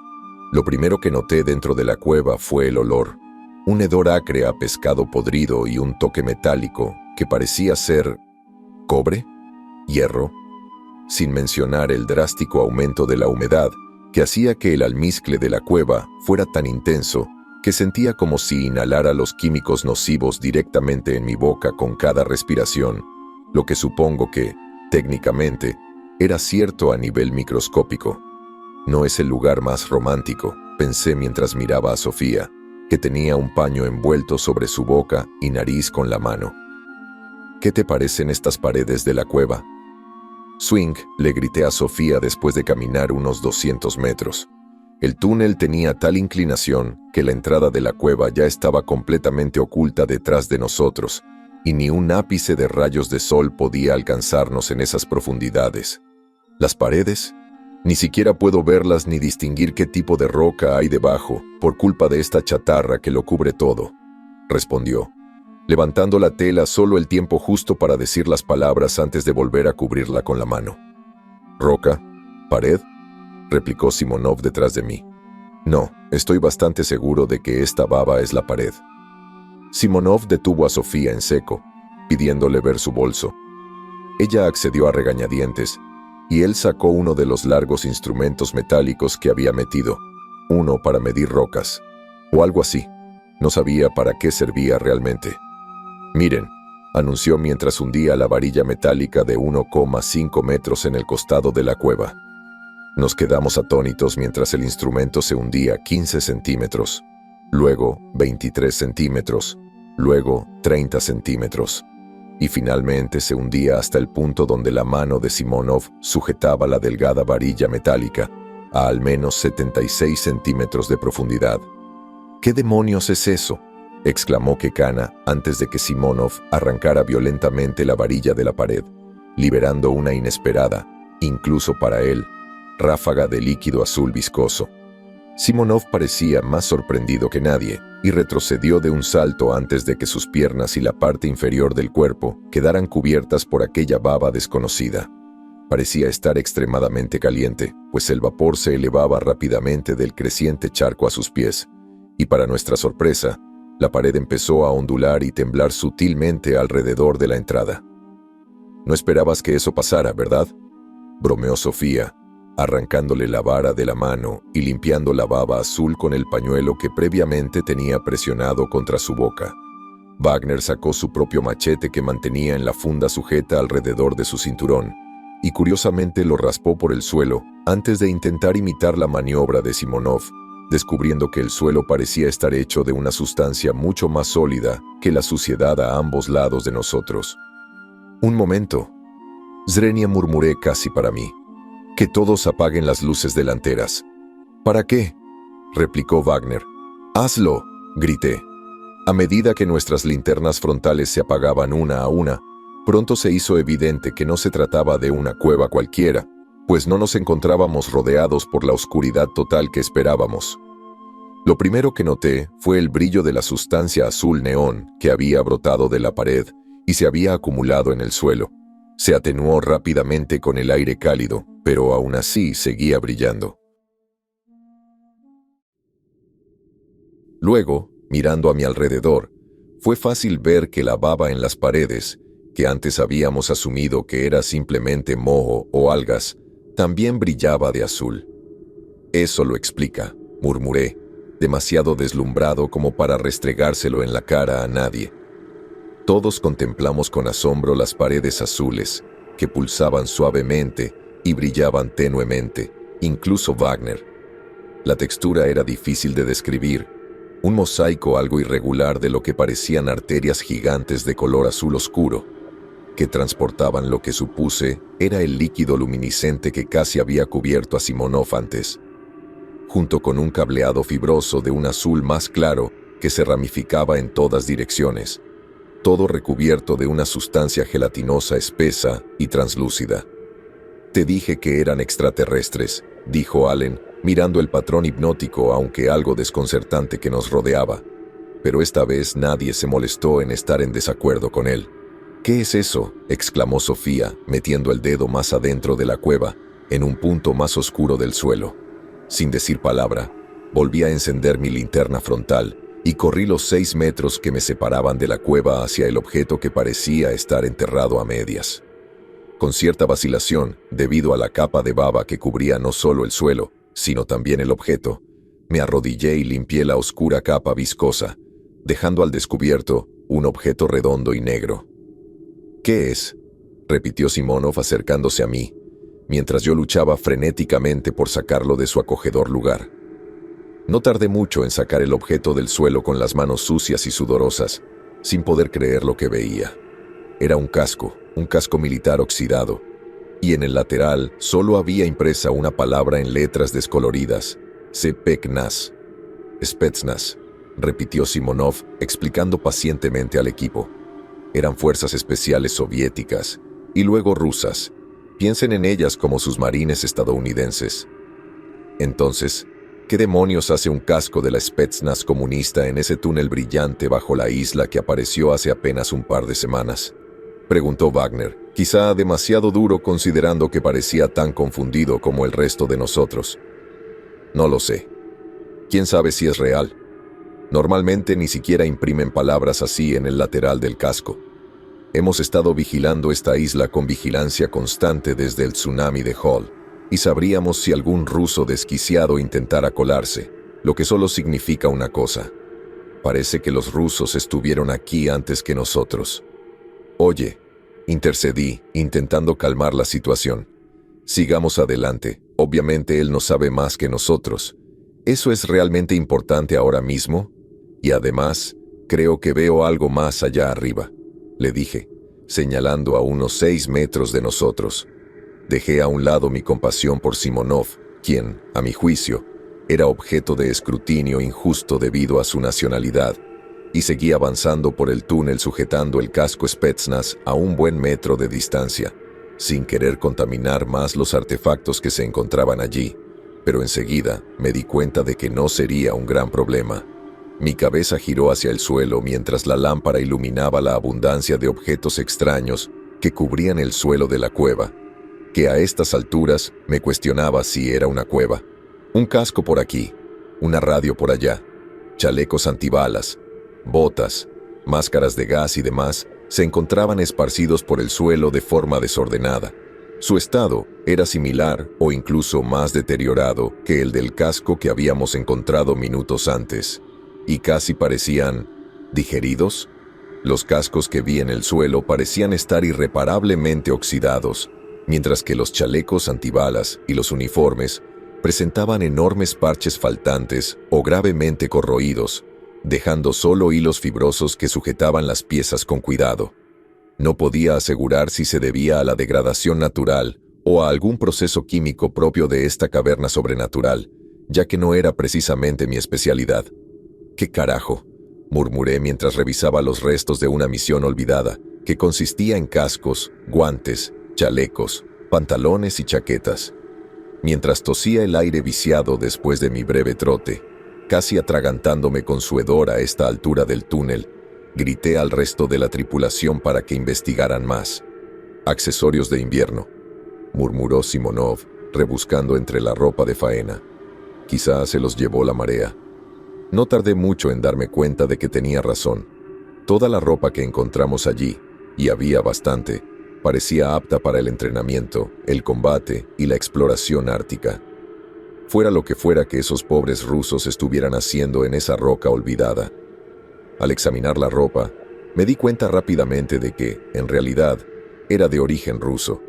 Lo primero que noté dentro de la cueva fue el olor, un hedor acre a pescado podrido y un toque metálico que parecía ser cobre, hierro, sin mencionar el drástico aumento de la humedad que hacía que el almizcle de la cueva fuera tan intenso que sentía como si inhalara los químicos nocivos directamente en mi boca con cada respiración, lo que supongo que, técnicamente, era cierto a nivel microscópico. No es el lugar más romántico, pensé mientras miraba a Sofía, que tenía un paño envuelto sobre su boca y nariz con la mano. «¿Qué te parecen estas paredes de la cueva?». «Swing», le grité a Sofía después de caminar unos 200 metros. El túnel tenía tal inclinación que la entrada de la cueva ya estaba completamente oculta detrás de nosotros, y ni un ápice de rayos de sol podía alcanzarnos en esas profundidades. ¿Las paredes? Ni siquiera puedo verlas ni distinguir qué tipo de roca hay debajo, por culpa de esta chatarra que lo cubre todo, respondió. levantando la tela solo el tiempo justo para decir las palabras antes de volver a cubrirla con la mano. «¿Roca? ¿Pared?», replicó Simonov detrás de mí. «No, estoy bastante seguro de que esta baba es la pared». Simonov detuvo a Sofía en seco, pidiéndole ver su bolso. Ella accedió a regañadientes, y él sacó uno de los largos instrumentos metálicos que había metido, uno para medir rocas, o algo así. No sabía para qué servía realmente. «Miren», anunció mientras hundía la varilla metálica de 1,5 metros en el costado de la cueva. Nos quedamos atónitos mientras el instrumento se hundía 15 centímetros, luego 23 centímetros, luego 30 centímetros, y finalmente se hundía hasta el punto donde la mano de Simonov sujetaba la delgada varilla metálica, a al menos 76 centímetros de profundidad. «¿Qué demonios es eso?», exclamó Kekana antes de que Simonov arrancara violentamente la varilla de la pared, liberando una inesperada, incluso para él, ráfaga de líquido azul viscoso. Simonov parecía más sorprendido que nadie y retrocedió de un salto antes de que sus piernas y la parte inferior del cuerpo quedaran cubiertas por aquella baba desconocida. Parecía estar extremadamente caliente, pues el vapor se elevaba rápidamente del creciente charco a sus pies, y para nuestra sorpresa, la pared empezó a ondular y temblar sutilmente alrededor de la entrada. «No esperabas que eso pasara, ¿verdad?», bromeó Sofía, arrancándole la vara de la mano y limpiando la baba azul con el pañuelo que previamente tenía presionado contra su boca. Wagner sacó su propio machete que mantenía en la funda sujeta alrededor de su cinturón, y curiosamente lo raspó por el suelo antes de intentar imitar la maniobra de Simonov, descubriendo que el suelo parecía estar hecho de una sustancia mucho más sólida que la suciedad a ambos lados de nosotros. «Un momento», Zrenia, murmuré casi para mí. «Que todos apaguen las luces delanteras». «¿Para qué?», replicó Wagner. «Hazlo», grité. A medida que nuestras linternas frontales se apagaban una a una, pronto se hizo evidente que no se trataba de una cueva cualquiera, pues no nos encontrábamos rodeados por la oscuridad total que esperábamos. Lo primero que noté fue el brillo de la sustancia azul neón que había brotado de la pared y se había acumulado en el suelo. Se atenuó rápidamente con el aire cálido, pero aún así seguía brillando. Luego, mirando a mi alrededor, fue fácil ver que la baba en las paredes, que antes habíamos asumido que era simplemente moho o algas, también brillaba de azul. «Eso lo explica», murmuré, demasiado deslumbrado como para restregárselo en la cara a nadie. Todos contemplamos con asombro las paredes azules, que pulsaban suavemente y brillaban tenuemente, incluso Wagner. La textura era difícil de describir, un mosaico algo irregular de lo que parecían arterias gigantes de color azul oscuro, que transportaban lo que supuse era el líquido luminiscente que casi había cubierto a Simonov antes, junto con un cableado fibroso de un azul más claro que se ramificaba en todas direcciones, todo recubierto de una sustancia gelatinosa espesa y translúcida. «Te dije que eran extraterrestres», dijo Allen, mirando el patrón hipnótico aunque algo desconcertante que nos rodeaba, pero esta vez nadie se molestó en estar en desacuerdo con él. «¿Qué es eso?», exclamó Sofía, metiendo el dedo más adentro de la cueva, en un punto más oscuro del suelo. Sin decir palabra, volví a encender mi linterna frontal y corrí los 6 metros que me separaban de la cueva hacia el objeto que parecía estar enterrado a medias. Con cierta vacilación, debido a la capa de baba que cubría no solo el suelo, sino también el objeto, me arrodillé y limpié la oscura capa viscosa, dejando al descubierto un objeto redondo y negro. «¿Qué es?», repitió Simonov acercándose a mí, mientras yo luchaba frenéticamente por sacarlo de su acogedor lugar. No tardé mucho en sacar el objeto del suelo con las manos sucias y sudorosas, sin poder creer lo que veía. Era un casco militar oxidado, y en el lateral solo había impresa una palabra en letras descoloridas: Spetsnaz. Spetsnaz, repitió Simonov, explicando pacientemente al equipo. Eran fuerzas especiales soviéticas, y luego rusas. Piensen en ellas como sus marines estadounidenses. Entonces, ¿Qué demonios hace un casco de la Spetsnaz comunista en ese túnel brillante bajo la isla que apareció hace apenas un par de semanas?, preguntó Wagner, quizá demasiado duro considerando que parecía tan confundido como el resto de nosotros. No lo sé. ¿Quién sabe si es real? Normalmente ni siquiera imprimen palabras así en el lateral del casco. Hemos estado vigilando esta isla con vigilancia constante desde el tsunami de Hall, y sabríamos si algún ruso desquiciado intentara colarse, lo que solo significa una cosa. Parece que los rusos estuvieron aquí antes que nosotros. Oye, intercedí, intentando calmar la situación. Sigamos adelante, obviamente él no sabe más que nosotros. ¿Eso es realmente importante ahora mismo? Y además, creo que veo algo más allá arriba, le dije, señalando a unos 6 metros de nosotros. Dejé a un lado mi compasión por Simonov, quien, a mi juicio, era objeto de escrutinio injusto debido a su nacionalidad, y seguí avanzando por el túnel sujetando el casco Spetsnaz a un buen metro de distancia, sin querer contaminar más los artefactos que se encontraban allí, pero enseguida me di cuenta de que no sería un gran problema. Mi cabeza giró hacia el suelo mientras la lámpara iluminaba la abundancia de objetos extraños que cubrían el suelo de la cueva, que a estas alturas me cuestionaba si era una cueva. Un casco por aquí, una radio por allá, chalecos antibalas, botas, máscaras de gas y demás se encontraban esparcidos por el suelo de forma desordenada. Su estado era similar o incluso más deteriorado que el del casco que habíamos encontrado minutos antes, y casi parecían digeridos. Los cascos que vi en el suelo parecían estar irreparablemente oxidados, mientras que los chalecos antibalas y los uniformes presentaban enormes parches faltantes o gravemente corroídos, dejando solo hilos fibrosos que sujetaban las piezas con cuidado. No podía asegurar si se debía a la degradación natural o a algún proceso químico propio de esta caverna sobrenatural, ya que no era precisamente mi especialidad. «¿Qué carajo?», murmuré mientras revisaba los restos de una misión olvidada, que consistía en cascos, guantes, chalecos, pantalones y chaquetas. Mientras tosía el aire viciado después de mi breve trote, casi atragantándome con su hedor a esta altura del túnel, grité al resto de la tripulación para que investigaran más. «Accesorios de invierno», murmuró Simonov, rebuscando entre la ropa de faena. «Quizá se los llevó la marea». No tardé mucho en darme cuenta de que tenía razón. Toda la ropa que encontramos allí, y había bastante, parecía apta para el entrenamiento, el combate y la exploración ártica. Fuera lo que fuera que esos pobres rusos estuvieran haciendo en esa roca olvidada. Al examinar la ropa, me di cuenta rápidamente de que, en realidad, era de origen ruso,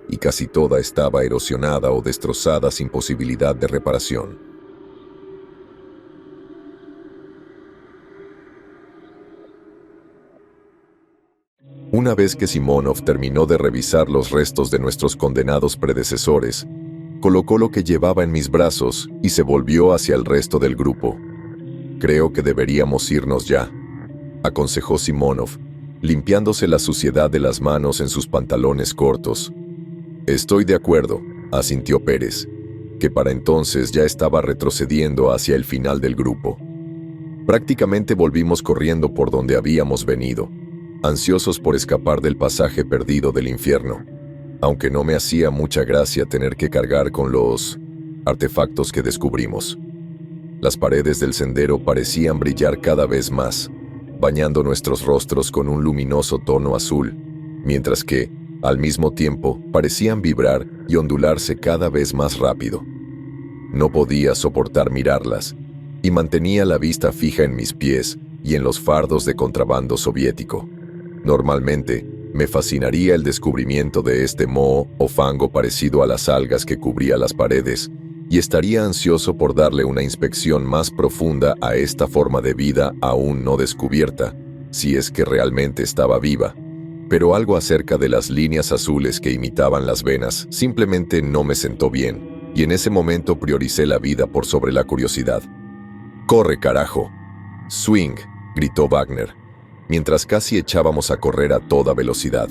y casi toda estaba erosionada o destrozada sin posibilidad de reparación. Una vez que Simonov terminó de revisar los restos de nuestros condenados predecesores, colocó lo que llevaba en mis brazos y se volvió hacia el resto del grupo. «Creo que deberíamos irnos ya», aconsejó Simonov, limpiándose la suciedad de las manos en sus pantalones cortos. «Estoy de acuerdo», asintió Pérez, que para entonces ya estaba retrocediendo hacia el final del grupo. Prácticamente volvimos corriendo por donde habíamos venido, ansiosos por escapar del pasaje perdido del infierno, aunque no me hacía mucha gracia tener que cargar con los artefactos que descubrimos. Las paredes del sendero parecían brillar cada vez más, bañando nuestros rostros con un luminoso tono azul, mientras que, al mismo tiempo, parecían vibrar y ondularse cada vez más rápido. No podía soportar mirarlas, y mantenía la vista fija en mis pies y en los fardos de contrabando soviético. Normalmente, me fascinaría el descubrimiento de este moho o fango parecido a las algas que cubría las paredes, y estaría ansioso por darle una inspección más profunda a esta forma de vida aún no descubierta, si es que realmente estaba viva. Pero algo acerca de las líneas azules que imitaban las venas simplemente no me sentó bien, y en ese momento prioricé la vida por sobre la curiosidad. «¡Corre, carajo!» «Swing», gritó Wagner, mientras casi echábamos a correr a toda velocidad.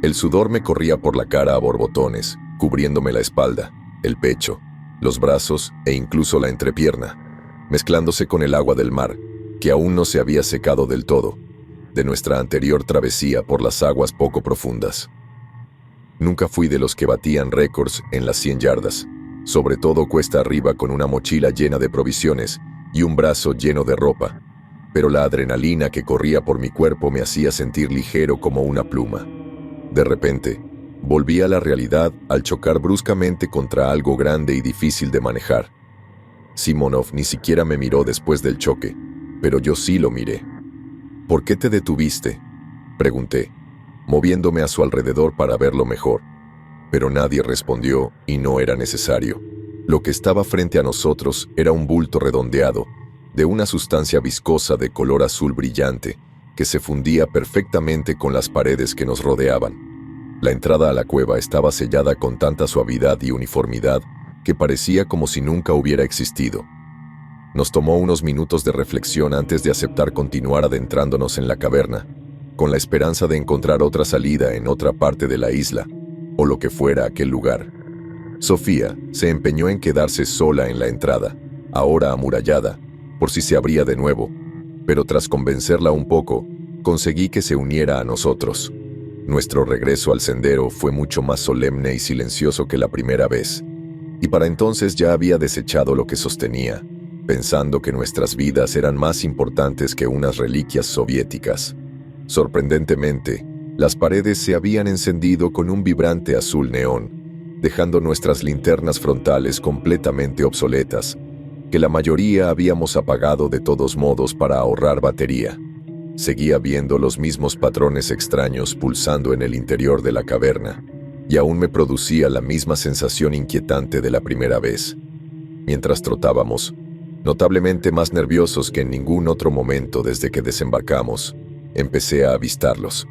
El sudor me corría por la cara a borbotones, cubriéndome la espalda, el pecho, los brazos e incluso la entrepierna, mezclándose con el agua del mar, que aún no se había secado del todo, de nuestra anterior travesía por las aguas poco profundas. Nunca fui de los que batían récords en las 100 yardas, sobre todo cuesta arriba con una mochila llena de provisiones y un brazo lleno de ropa, pero la adrenalina que corría por mi cuerpo me hacía sentir ligero como una pluma. De repente, volví a la realidad al chocar bruscamente contra algo grande y difícil de manejar. Simonov ni siquiera me miró después del choque, pero yo sí lo miré. ¿Por qué te detuviste?, pregunté, moviéndome a su alrededor para verlo mejor. Pero nadie respondió y no era necesario. Lo que estaba frente a nosotros era un bulto redondeado, de una sustancia viscosa de color azul brillante, que se fundía perfectamente con las paredes que nos rodeaban. La entrada a la cueva estaba sellada con tanta suavidad y uniformidad que parecía como si nunca hubiera existido. Nos tomó unos minutos de reflexión antes de aceptar continuar adentrándonos en la caverna, con la esperanza de encontrar otra salida en otra parte de la isla, o lo que fuera aquel lugar. Sofía se empeñó en quedarse sola en la entrada, ahora amurallada, por si se abría de nuevo, pero tras convencerla un poco, conseguí que se uniera a nosotros. Nuestro regreso al sendero fue mucho más solemne y silencioso que la primera vez, y para entonces ya había desechado lo que sostenía, pensando que nuestras vidas eran más importantes que unas reliquias soviéticas. Sorprendentemente, las paredes se habían encendido con un vibrante azul neón, dejando nuestras linternas frontales completamente obsoletas, que la mayoría habíamos apagado de todos modos para ahorrar batería. Seguía viendo los mismos patrones extraños pulsando en el interior de la caverna, y aún me producía la misma sensación inquietante de la primera vez. Mientras trotábamos, notablemente más nerviosos que en ningún otro momento desde que desembarcamos, empecé a avistarlos.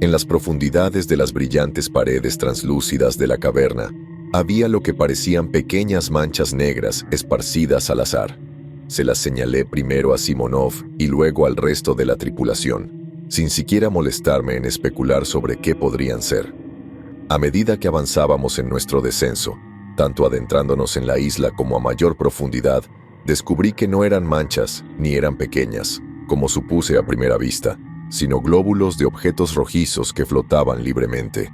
En las profundidades de las brillantes paredes translúcidas de la caverna, había lo que parecían pequeñas manchas negras esparcidas al azar. Se las señalé primero a Simonov y luego al resto de la tripulación, sin siquiera molestarme en especular sobre qué podrían ser. A medida que avanzábamos en nuestro descenso, tanto adentrándonos en la isla como a mayor profundidad, descubrí que no eran manchas ni eran pequeñas, como supuse a primera vista, sino glóbulos de objetos rojizos que flotaban libremente.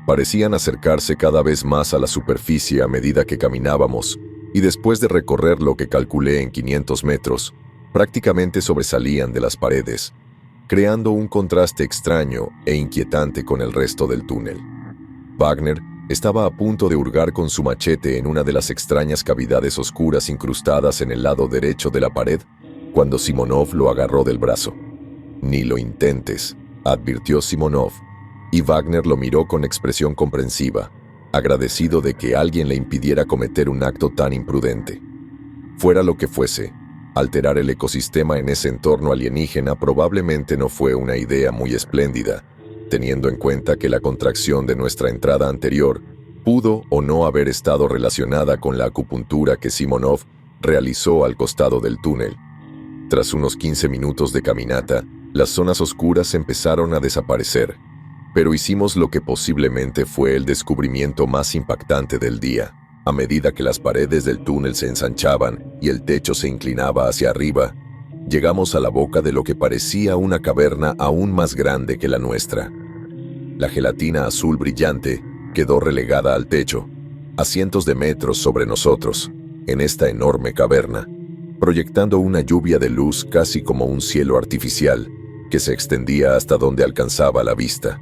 Parecían acercarse cada vez más a la superficie a medida que caminábamos, y después de recorrer lo que calculé en 500 metros, prácticamente sobresalían de las paredes, creando un contraste extraño e inquietante con el resto del túnel. Wagner estaba a punto de hurgar con su machete en una de las extrañas cavidades oscuras incrustadas en el lado derecho de la pared, cuando Simonov lo agarró del brazo. «Ni lo intentes», advirtió Simonov, y Wagner lo miró con expresión comprensiva, agradecido de que alguien le impidiera cometer un acto tan imprudente. Fuera lo que fuese, alterar el ecosistema en ese entorno alienígena probablemente no fue una idea muy espléndida, teniendo en cuenta que la contracción de nuestra entrada anterior pudo o no haber estado relacionada con la acupuntura que Simonov realizó al costado del túnel. Tras unos 15 minutos de caminata, las zonas oscuras empezaron a desaparecer, pero hicimos lo que posiblemente fue el descubrimiento más impactante del día. A medida que las paredes del túnel se ensanchaban y el techo se inclinaba hacia arriba, llegamos a la boca de lo que parecía una caverna aún más grande que la nuestra. La gelatina azul brillante quedó relegada al techo, a cientos de metros sobre nosotros, en esta enorme caverna, proyectando una lluvia de luz casi como un cielo artificial que se extendía hasta donde alcanzaba la vista.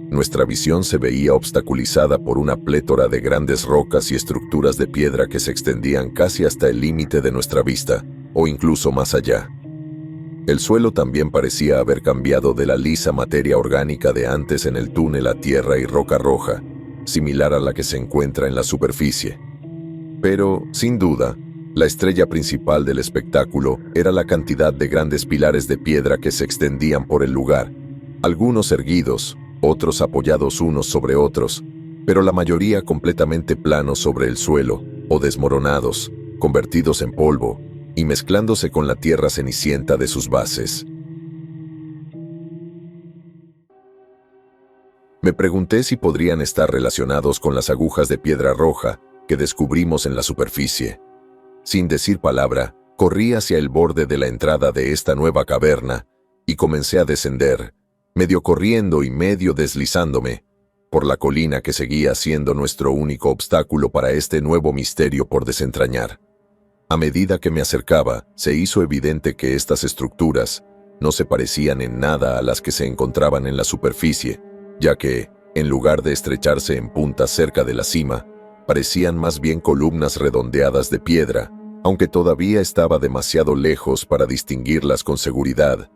Nuestra visión se veía obstaculizada por una plétora de grandes rocas y estructuras de piedra que se extendían casi hasta el límite de nuestra vista, o incluso más allá. El suelo también parecía haber cambiado de la lisa materia orgánica de antes en el túnel a tierra y roca roja, similar a la que se encuentra en la superficie. Pero, sin duda, la estrella principal del espectáculo era la cantidad de grandes pilares de piedra que se extendían por el lugar, algunos erguidos, otros apoyados unos sobre otros, pero la mayoría completamente planos sobre el suelo, o desmoronados, convertidos en polvo, y mezclándose con la tierra cenicienta de sus bases. Me pregunté si podrían estar relacionados con las agujas de piedra roja que descubrimos en la superficie. Sin decir palabra, corrí hacia el borde de la entrada de esta nueva caverna y comencé a descender, medio corriendo y medio deslizándome, por la colina que seguía siendo nuestro único obstáculo para este nuevo misterio por desentrañar. A medida que me acercaba, se hizo evidente que estas estructuras no se parecían en nada a las que se encontraban en la superficie, ya que, en lugar de estrecharse en punta cerca de la cima, parecían más bien columnas redondeadas de piedra, aunque todavía estaba demasiado lejos para distinguirlas con seguridad.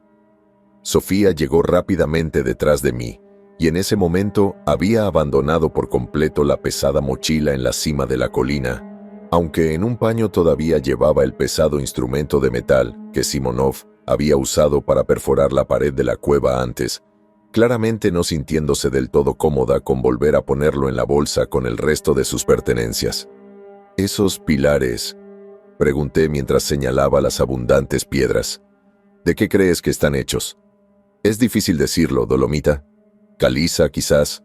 Sofía llegó rápidamente detrás de mí, y en ese momento había abandonado por completo la pesada mochila en la cima de la colina, aunque en un paño todavía llevaba el pesado instrumento de metal que Simonov había usado para perforar la pared de la cueva antes, claramente no sintiéndose del todo cómoda con volver a ponerlo en la bolsa con el resto de sus pertenencias. «¿Esos pilares?», pregunté mientras señalaba las abundantes piedras. «¿De qué crees que están hechos?». «Es difícil decirlo, dolomita. Caliza, quizás»,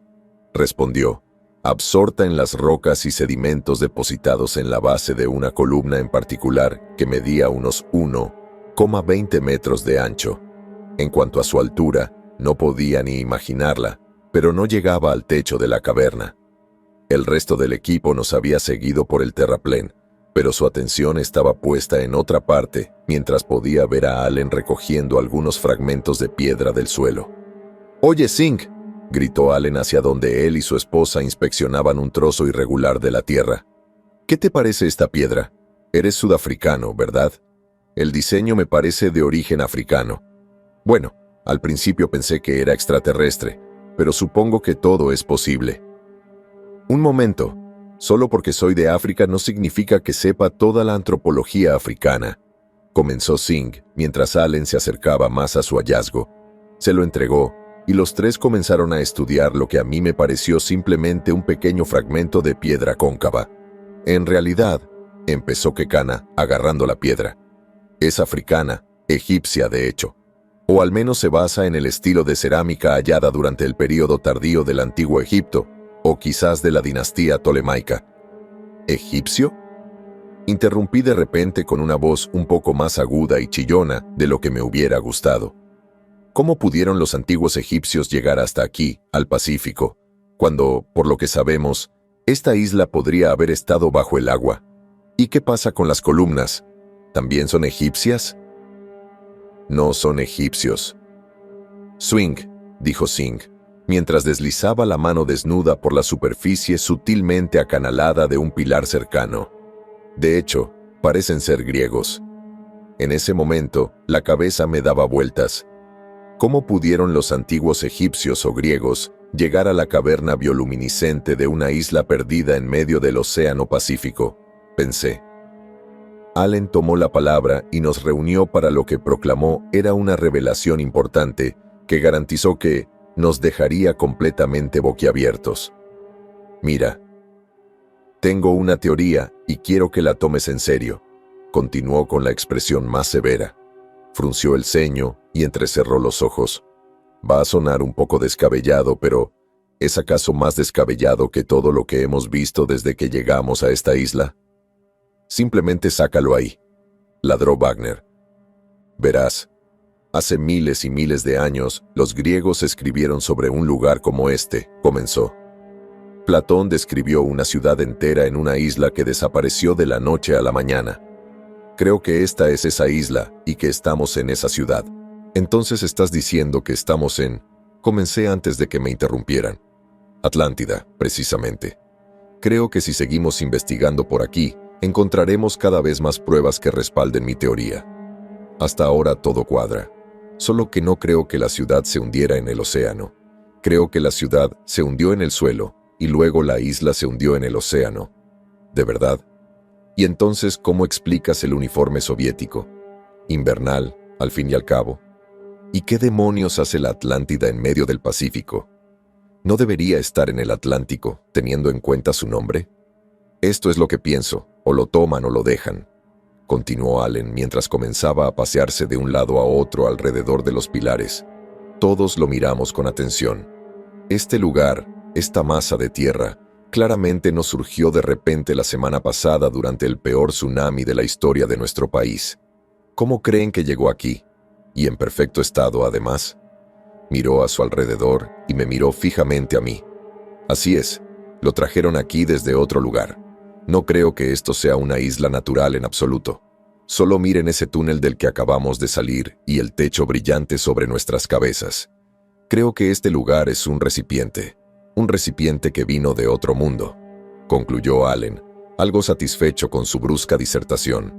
respondió, absorta en las rocas y sedimentos depositados en la base de una columna en particular que medía unos 1,20 metros de ancho. En cuanto a su altura, no podía ni imaginarla, pero no llegaba al techo de la caverna. El resto del equipo nos había seguido por el terraplén, pero su atención estaba puesta en otra parte, mientras podía ver a Allen recogiendo algunos fragmentos de piedra del suelo. «Oye, Zink», gritó Allen hacia donde él y su esposa inspeccionaban un trozo irregular de la tierra. «¿Qué te parece esta piedra? Eres sudafricano, ¿verdad? El diseño me parece de origen africano. Bueno, al principio pensé que era extraterrestre, pero supongo que todo es posible». «Un momento. Solo porque soy de África no significa que sepa toda la antropología africana», comenzó Zink mientras Allen se acercaba más a su hallazgo. Se lo entregó, y los tres comenzaron a estudiar lo que a mí me pareció simplemente un pequeño fragmento de piedra cóncava. «En realidad», empezó Kekana, agarrando la piedra, «es africana, egipcia de hecho. O al menos se basa en el estilo de cerámica hallada durante el período tardío del Antiguo Egipto, o quizás de la dinastía tolemaica». «¿Egipcio?», interrumpí de repente con una voz un poco más aguda y chillona de lo que me hubiera gustado. ¿Cómo pudieron los antiguos egipcios llegar hasta aquí, al Pacífico, cuando, por lo que sabemos, esta isla podría haber estado bajo el agua? ¿Y qué pasa con las columnas? ¿También son egipcias?» «No son egipcios». «Swing», dijo Zink, mientras deslizaba la mano desnuda por la superficie sutilmente acanalada de un pilar cercano. «De hecho, parecen ser griegos». En ese momento, la cabeza me daba vueltas. ¿Cómo pudieron los antiguos egipcios o griegos llegar a la caverna bioluminiscente de una isla perdida en medio del Océano Pacífico?, pensé. Allen tomó la palabra y nos reunió para lo que proclamó era una revelación importante que garantizó que nos dejaría completamente boquiabiertos. «Mira, tengo una teoría y quiero que la tomes en serio», continuó con la expresión más severa. Frunció el ceño y entrecerró los ojos. Va a sonar un poco descabellado, pero ¿es acaso más descabellado que todo lo que hemos visto desde que llegamos a esta isla? Simplemente sácalo ahí, ladró Wagner. Verás, hace miles y miles de años, los griegos escribieron sobre un lugar como este, comenzó. Platón describió una ciudad entera en una isla que desapareció de la noche a la mañana. Creo que esta es esa isla y que estamos en esa ciudad. Entonces estás diciendo que estamos en... Comencé antes de que me interrumpieran. Atlántida, precisamente. Creo que si seguimos investigando por aquí, encontraremos cada vez más pruebas que respalden mi teoría. Hasta ahora todo cuadra. Solo que no creo que la ciudad se hundiera en el océano. Creo que la ciudad se hundió en el suelo y luego la isla se hundió en el océano. ¿De verdad? ¿Y entonces cómo explicas el uniforme soviético? Invernal, al fin y al cabo. ¿Y qué demonios hace la Atlántida en medio del Pacífico? ¿No debería estar en el Atlántico, teniendo en cuenta su nombre? Esto es lo que pienso, o lo toman o lo dejan, continuó Allen mientras comenzaba a pasearse de un lado a otro alrededor de los pilares. Todos lo miramos con atención. Este lugar, esta masa de tierra, Claramente no surgió de repente la semana pasada durante el peor tsunami de la historia de nuestro país. ¿Cómo creen que llegó aquí? Y en perfecto estado, además. Miró a su alrededor y me miró fijamente a mí. Así es, lo trajeron aquí desde otro lugar. No creo que esto sea una isla natural en absoluto. Solo miren ese túnel del que acabamos de salir y el techo brillante sobre nuestras cabezas. Creo que este lugar es un recipiente que vino de otro mundo, concluyó Allen, algo satisfecho con su brusca disertación.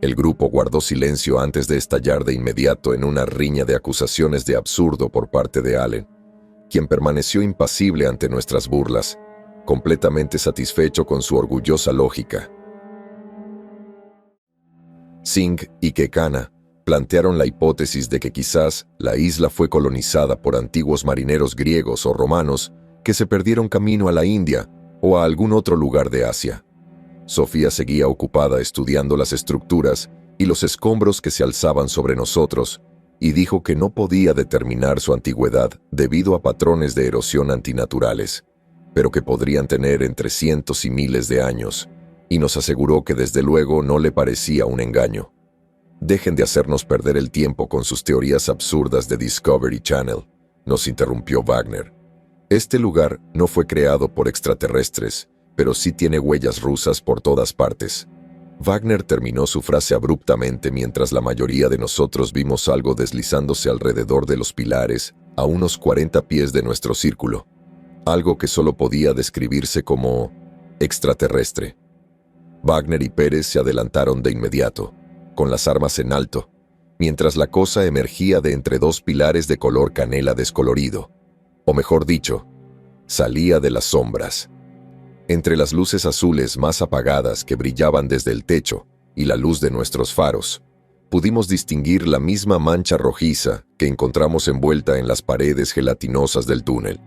El grupo guardó silencio antes de estallar de inmediato en una riña de acusaciones de absurdo por parte de Allen, quien permaneció impasible ante nuestras burlas, completamente satisfecho con su orgullosa lógica. Singh y Kekana plantearon la hipótesis de que quizás la isla fue colonizada por antiguos marineros griegos o romanos que se perdieron camino a la India o a algún otro lugar de Asia. Sofía seguía ocupada estudiando las estructuras y los escombros que se alzaban sobre nosotros y dijo que no podía determinar su antigüedad debido a patrones de erosión antinaturales, pero que podrían tener entre cientos y miles de años, y nos aseguró que desde luego no le parecía un engaño. Dejen de hacernos perder el tiempo con sus teorías absurdas de Discovery Channel, nos interrumpió Wagner. Este lugar no fue creado por extraterrestres, pero sí tiene huellas rusas por todas partes. Wagner terminó su frase abruptamente mientras la mayoría de nosotros vimos algo deslizándose alrededor de los pilares a unos 40 pies de nuestro círculo, algo que solo podía describirse como extraterrestre. Wagner y Pérez se adelantaron de inmediato, con las armas en alto, mientras la cosa emergía de entre dos pilares de color canela descolorido, o mejor dicho, salía de las sombras. Entre las luces azules más apagadas que brillaban desde el techo y la luz de nuestros faros, pudimos distinguir la misma mancha rojiza que encontramos envuelta en las paredes gelatinosas del túnel.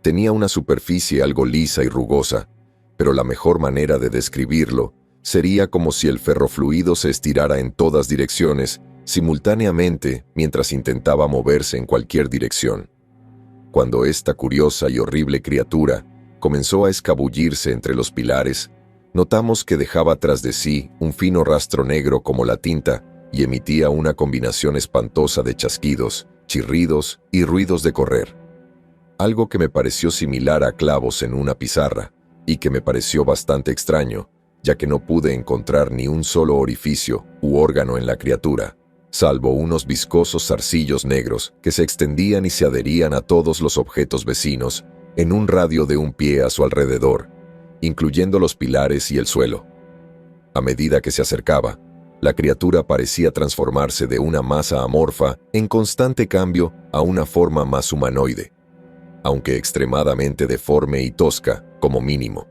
Tenía una superficie algo lisa y rugosa, pero la mejor manera de describirlo sería como si el ferrofluido se estirara en todas direcciones, simultáneamente, mientras intentaba moverse en cualquier dirección. Cuando esta curiosa y horrible criatura comenzó a escabullirse entre los pilares, notamos que dejaba tras de sí un fino rastro negro como la tinta y emitía una combinación espantosa de chasquidos, chirridos y ruidos de correr. Algo que me pareció similar a clavos en una pizarra y que me pareció bastante extraño, ya que no pude encontrar ni un solo orificio u órgano en la criatura, salvo unos viscosos zarcillos negros que se extendían y se adherían a todos los objetos vecinos en un radio de un pie a su alrededor, incluyendo los pilares y el suelo. A medida que se acercaba, la criatura parecía transformarse de una masa amorfa en constante cambio a una forma más humanoide, aunque extremadamente deforme y tosca, como mínimo.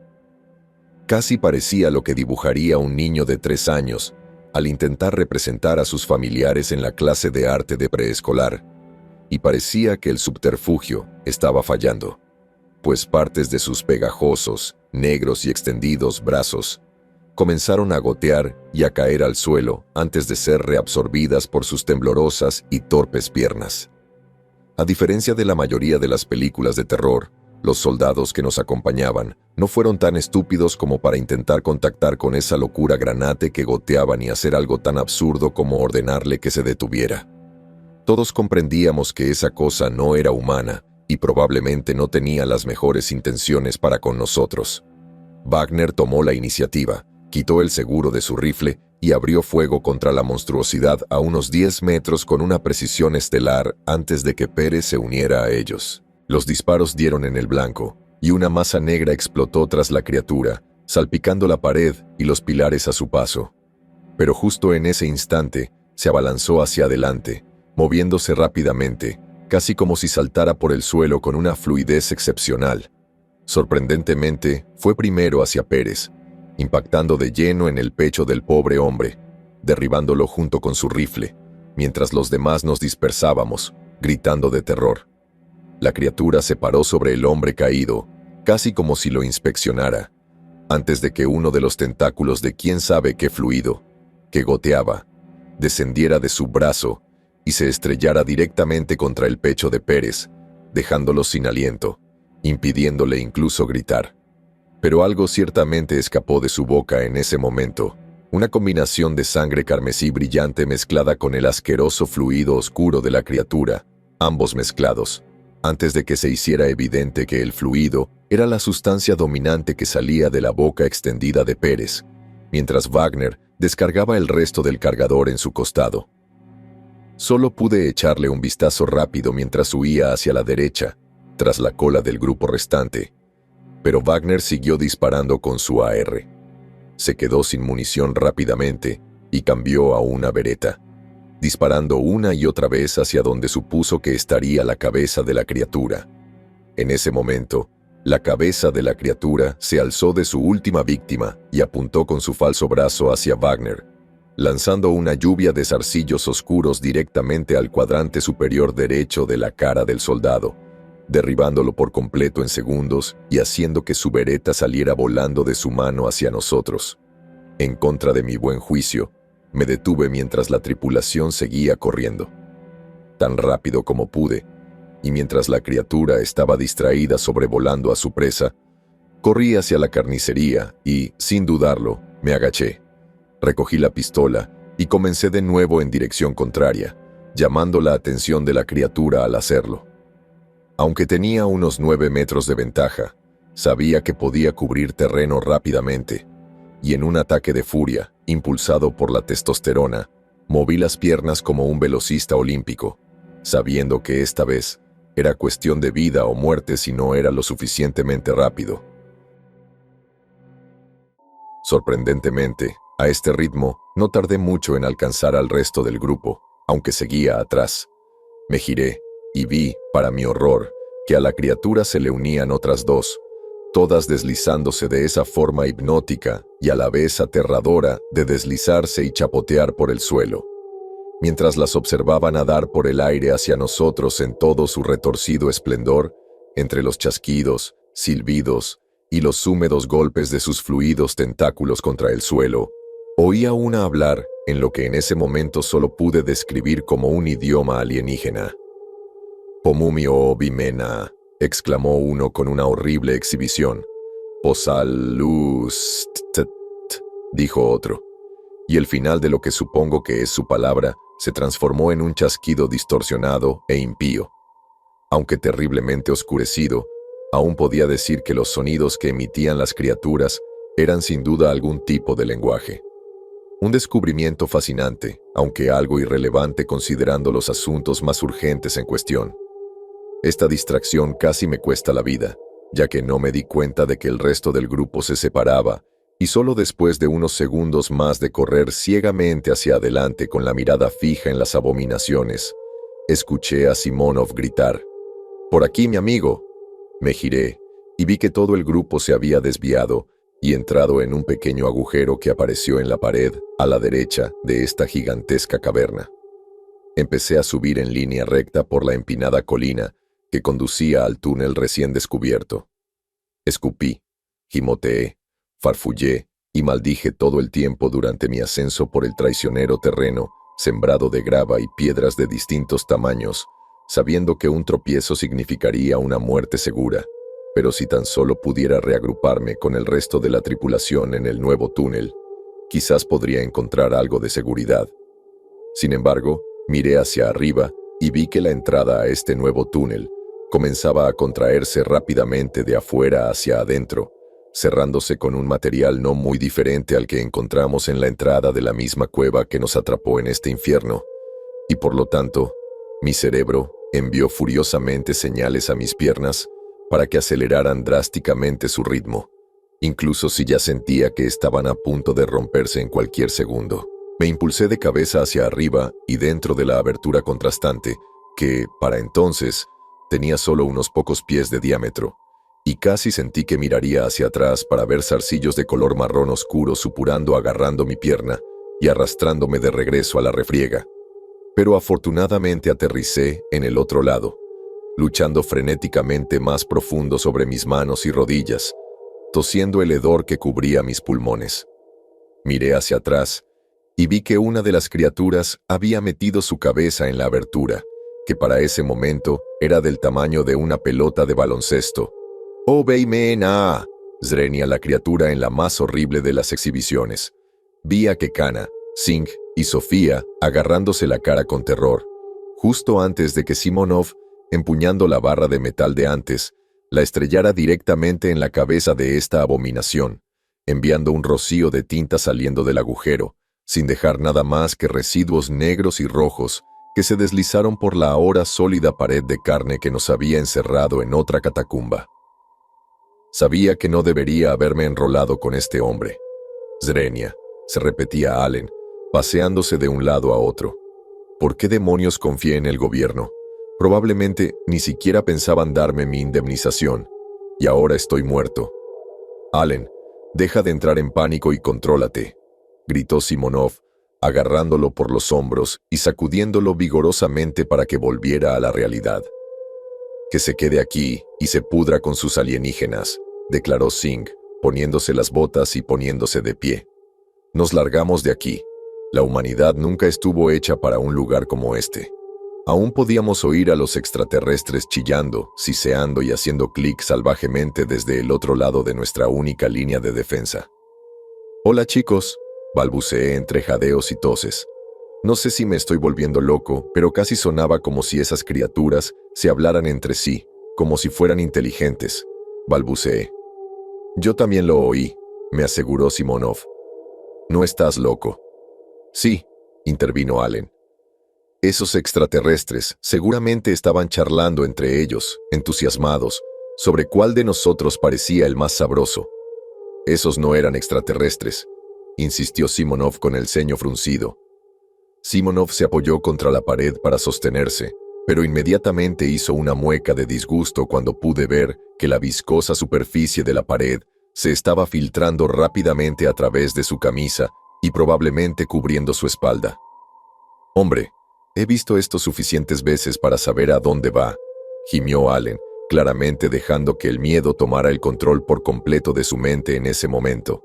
Casi parecía lo que dibujaría un niño de 3 años al intentar representar a sus familiares en la clase de arte de preescolar, y parecía que el subterfugio estaba fallando, pues partes de sus pegajosos, negros y extendidos brazos comenzaron a gotear y a caer al suelo antes de ser reabsorbidas por sus temblorosas y torpes piernas. A diferencia de la mayoría de las películas de terror, los soldados que nos acompañaban no fueron tan estúpidos como para intentar contactar con esa locura granate que goteaba ni hacer algo tan absurdo como ordenarle que se detuviera. Todos comprendíamos que esa cosa no era humana y probablemente no tenía las mejores intenciones para con nosotros. Wagner tomó la iniciativa, quitó el seguro de su rifle y abrió fuego contra la monstruosidad a unos 10 metros con una precisión estelar antes de que Pérez se uniera a ellos. Los disparos dieron en el blanco, y una masa negra explotó tras la criatura, salpicando la pared y los pilares a su paso. Pero justo en ese instante, se abalanzó hacia adelante, moviéndose rápidamente, casi como si saltara por el suelo con una fluidez excepcional. Sorprendentemente, fue primero hacia Pérez, impactando de lleno en el pecho del pobre hombre, derribándolo junto con su rifle, mientras los demás nos dispersábamos, gritando de terror. La criatura se paró sobre el hombre caído, casi como si lo inspeccionara, antes de que uno de los tentáculos de quién sabe qué fluido, que goteaba, descendiera de su brazo y se estrellara directamente contra el pecho de Pérez, dejándolo sin aliento, impidiéndole incluso gritar. Pero algo ciertamente escapó de su boca en ese momento. Una combinación de sangre carmesí brillante mezclada con el asqueroso fluido oscuro de la criatura, ambos mezclados, antes de que se hiciera evidente que el fluido era la sustancia dominante que salía de la boca extendida de Pérez, mientras Wagner descargaba el resto del cargador en su costado. Solo pude echarle un vistazo rápido mientras huía hacia la derecha, tras la cola del grupo restante, pero Wagner siguió disparando con su AR. Se quedó sin munición rápidamente y cambió a una Beretta, disparando una y otra vez hacia donde supuso que estaría la cabeza de la criatura. En ese momento, la cabeza de la criatura se alzó de su última víctima y apuntó con su falso brazo hacia Wagner, lanzando una lluvia de zarcillos oscuros directamente al cuadrante superior derecho de la cara del soldado, derribándolo por completo en segundos y haciendo que su Beretta saliera volando de su mano hacia nosotros. En contra de mi buen juicio, me detuve mientras la tripulación seguía corriendo, tan rápido como pude, y mientras la criatura estaba distraída sobrevolando a su presa, corrí hacia la carnicería y, sin dudarlo, me agaché. Recogí la pistola y comencé de nuevo en dirección contraria, llamando la atención de la criatura al hacerlo. Aunque tenía unos 9 metros de ventaja, sabía que podía cubrir terreno rápidamente, y en un ataque de furia, impulsado por la testosterona, moví las piernas como un velocista olímpico, sabiendo que esta vez era cuestión de vida o muerte si no era lo suficientemente rápido. Sorprendentemente, a este ritmo, no tardé mucho en alcanzar al resto del grupo, aunque seguía atrás. Me giré y vi, para mi horror, que a la criatura se le unían otras dos, todas deslizándose de esa forma hipnótica y a la vez aterradora de deslizarse y chapotear por el suelo, mientras las observaba nadar por el aire hacia nosotros en todo su retorcido esplendor, entre los chasquidos, silbidos y los húmedos golpes de sus fluidos tentáculos contra el suelo. Oía una hablar en lo que en ese momento solo pude describir como un idioma alienígena. «Pomumio bimena», exclamó uno con una horrible exhibición. «Posalust», dijo otro. Y el final de lo que supongo que es su palabra se transformó en un chasquido distorsionado e impío. Aunque terriblemente oscurecido, aún podía decir que los sonidos que emitían las criaturas eran sin duda algún tipo de lenguaje. Un descubrimiento fascinante, aunque algo irrelevante considerando los asuntos más urgentes en cuestión. Esta distracción casi me cuesta la vida, ya que no me di cuenta de que el resto del grupo se separaba, y solo después de unos segundos más de correr ciegamente hacia adelante con la mirada fija en las abominaciones, escuché a Simonov gritar: «¡Por aquí, mi amigo!». Me giré y vi que todo el grupo se había desviado y entrado en un pequeño agujero que apareció en la pared a la derecha de esta gigantesca caverna. Empecé a subir en línea recta por la empinada colina que conducía al túnel recién descubierto. Escupí, gimoteé, farfullé y maldije todo el tiempo durante mi ascenso por el traicionero terreno, sembrado de grava y piedras de distintos tamaños, sabiendo que un tropiezo significaría una muerte segura, pero si tan solo pudiera reagruparme con el resto de la tripulación en el nuevo túnel, quizás podría encontrar algo de seguridad. Sin embargo, miré hacia arriba y vi que la entrada a este nuevo túnel comenzaba a contraerse rápidamente de afuera hacia adentro, cerrándose con un material no muy diferente al que encontramos en la entrada de la misma cueva que nos atrapó en este infierno, y por lo tanto, mi cerebro envió furiosamente señales a mis piernas para que aceleraran drásticamente su ritmo, incluso si ya sentía que estaban a punto de romperse en cualquier segundo. Me impulsé de cabeza hacia arriba y dentro de la abertura contrastante, que, para entonces, tenía solo unos pocos pies de diámetro, y casi sentí que miraría hacia atrás para ver zarcillos de color marrón oscuro supurando agarrando mi pierna y arrastrándome de regreso a la refriega. Pero afortunadamente aterricé en el otro lado, luchando frenéticamente más profundo sobre mis manos y rodillas, tosiendo el hedor que cubría mis pulmones. Miré hacia atrás y vi que una de las criaturas había metido su cabeza en la abertura, que para ese momento era del tamaño de una pelota de baloncesto. «¡Oh, Beimena!», Zrenia, la criatura en la más horrible de las exhibiciones. Vi a Kekana, Singh y Sofía agarrándose la cara con terror, justo antes de que Simonov, empuñando la barra de metal de antes, la estrellara directamente en la cabeza de esta abominación, enviando un rocío de tinta saliendo del agujero, sin dejar nada más que residuos negros y rojos que se deslizaron por la ahora sólida pared de carne que nos había encerrado en otra catacumba. Sabía que no debería haberme enrolado con este hombre. Zrenia, se repetía Allen, paseándose de un lado a otro. ¿Por qué demonios confié en el gobierno? Probablemente ni siquiera pensaban darme mi indemnización, y ahora estoy muerto. Allen, deja de entrar en pánico y contrólate, gritó Simonov, agarrándolo por los hombros y sacudiéndolo vigorosamente para que volviera a la realidad. Que se quede aquí y se pudra con sus alienígenas, declaró Singh, poniéndose las botas y poniéndose de pie. Nos largamos de aquí. La humanidad nunca estuvo hecha para un lugar como este. Aún podíamos oír a los extraterrestres chillando, siseando y haciendo clic salvajemente desde el otro lado de nuestra única línea de defensa. «Hola, chicos», balbuceé entre jadeos y toses. No sé si me estoy volviendo loco, pero casi sonaba como si esas criaturas se hablaran entre sí, como si fueran inteligentes. Balbuceé. «Yo también lo oí», me aseguró Simonov. «No estás loco». «Sí», intervino Allen. Esos extraterrestres seguramente estaban charlando entre ellos, entusiasmados, sobre cuál de nosotros parecía el más sabroso. «Esos no eran extraterrestres», insistió Simonov con el ceño fruncido. Simonov se apoyó contra la pared para sostenerse, pero inmediatamente hizo una mueca de disgusto cuando pude ver que la viscosa superficie de la pared se estaba filtrando rápidamente a través de su camisa y probablemente cubriendo su espalda. «Hombre, he visto esto suficientes veces para saber a dónde va», gimió Allen, claramente dejando que el miedo tomara el control por completo de su mente en ese momento.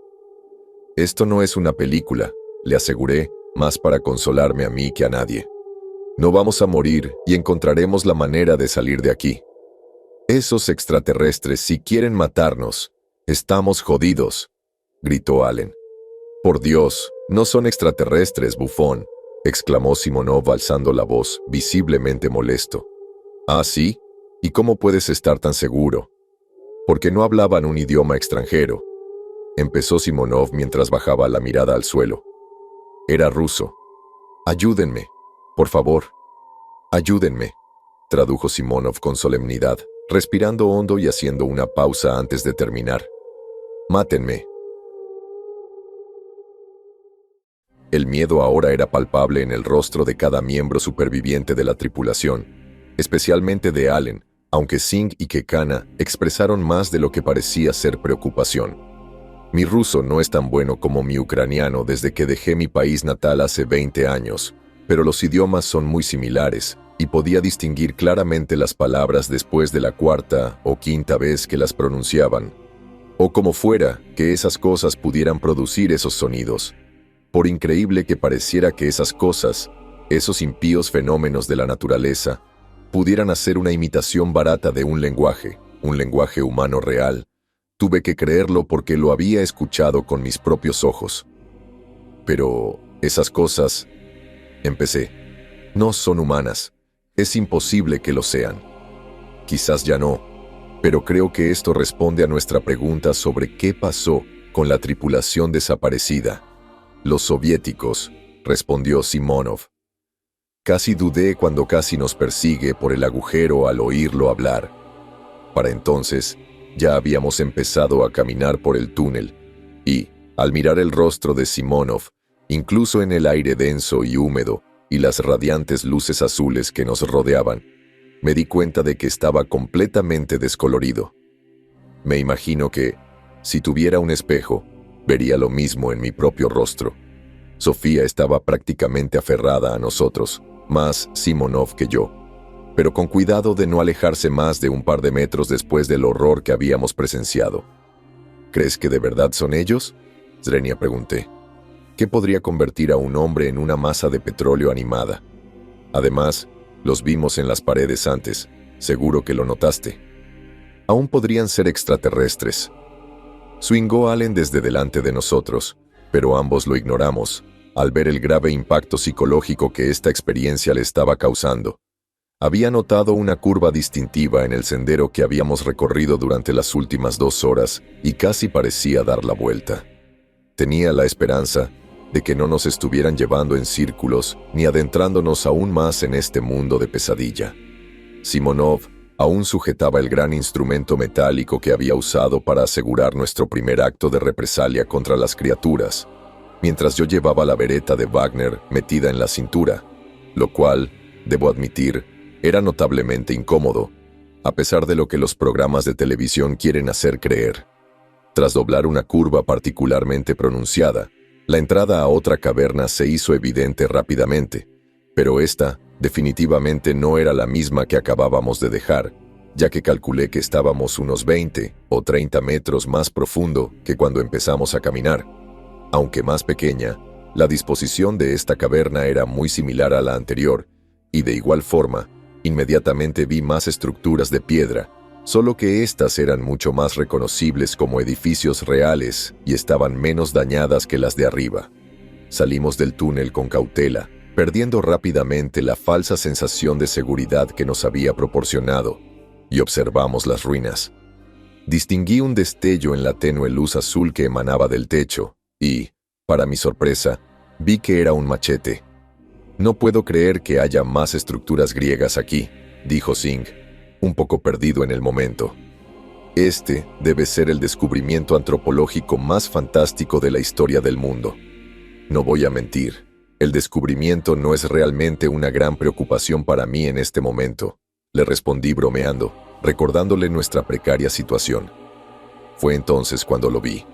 «Esto no es una película», le aseguré, más para consolarme a mí que a nadie. «No vamos a morir y encontraremos la manera de salir de aquí. Esos extraterrestres, si quieren matarnos, estamos jodidos», gritó Allen. «Por Dios, no son extraterrestres, bufón», exclamó Simonov alzando la voz, visiblemente molesto. «¿Ah, sí? ¿Y cómo puedes estar tan seguro?» «Porque no hablaban un idioma extranjero», empezó Simonov mientras bajaba la mirada al suelo. «Era ruso». «Ayúdenme, por favor. Ayúdenme», tradujo Simonov con solemnidad, respirando hondo y haciendo una pausa antes de terminar. «Mátenme». El miedo ahora era palpable en el rostro de cada miembro superviviente de la tripulación, especialmente de Allen, aunque Singh y Kekana expresaron más de lo que parecía ser preocupación. Mi ruso no es tan bueno como mi ucraniano desde que dejé mi país natal hace 20 años, pero los idiomas son muy similares y podía distinguir claramente las palabras después de la cuarta o quinta vez que las pronunciaban, o como fuera que esas cosas pudieran producir esos sonidos. Por increíble que pareciera que esas cosas, esos impíos fenómenos de la naturaleza, pudieran hacer una imitación barata de un lenguaje humano real, tuve que creerlo porque lo había escuchado con mis propios ojos. «Pero esas cosas», empecé, «no son humanas. Es imposible que lo sean». «Quizás ya no, pero creo que esto responde a nuestra pregunta sobre qué pasó con la tripulación desaparecida». «Los soviéticos», respondió Simonov. «Casi dudé cuando casi nos persigue por el agujero al oírlo hablar. Para entonces, ya habíamos empezado a caminar por el túnel, y, al mirar el rostro de Simonov, incluso en el aire denso y húmedo y las radiantes luces azules que nos rodeaban, me di cuenta de que estaba completamente descolorido. Me imagino que, si tuviera un espejo, vería lo mismo en mi propio rostro. Sofía estaba prácticamente aferrada a nosotros, más Simonov que yo, pero con cuidado de no alejarse más de un par de metros después del horror que habíamos presenciado. «¿Crees que de verdad son ellos?», Zrenia pregunté. «¿Qué podría convertir a un hombre en una masa de petróleo animada? Además, los vimos en las paredes antes, seguro que lo notaste. Aún podrían ser extraterrestres». Swingó Allen desde delante de nosotros, pero ambos lo ignoramos, al ver el grave impacto psicológico que esta experiencia le estaba causando. Había notado una curva distintiva en el sendero que habíamos recorrido durante las últimas 2 horas y casi parecía dar la vuelta. Tenía la esperanza de que no nos estuvieran llevando en círculos ni adentrándonos aún más en este mundo de pesadilla. Simonov aún sujetaba el gran instrumento metálico que había usado para asegurar nuestro primer acto de represalia contra las criaturas, mientras yo llevaba la bereta de Wagner metida en la cintura, lo cual, debo admitir, era notablemente incómodo, a pesar de lo que los programas de televisión quieren hacer creer. Tras doblar una curva particularmente pronunciada, la entrada a otra caverna se hizo evidente rápidamente, pero esta definitivamente no era la misma que acabábamos de dejar, ya que calculé que estábamos unos 20 o 30 metros más profundo que cuando empezamos a caminar. Aunque más pequeña, la disposición de esta caverna era muy similar a la anterior, y de igual forma, inmediatamente vi más estructuras de piedra, solo que éstas eran mucho más reconocibles como edificios reales y estaban menos dañadas que las de arriba. Salimos del túnel con cautela, perdiendo rápidamente la falsa sensación de seguridad que nos había proporcionado, y observamos las ruinas. Distinguí un destello en la tenue luz azul que emanaba del techo, y, para mi sorpresa, vi que era un machete. «No puedo creer que haya más estructuras griegas aquí», dijo Singh, un poco perdido en el momento. «Este debe ser el descubrimiento antropológico más fantástico de la historia del mundo. No voy a mentir, el descubrimiento no es realmente una gran preocupación para mí en este momento», le respondí bromeando, recordándole nuestra precaria situación. Fue entonces cuando lo vi.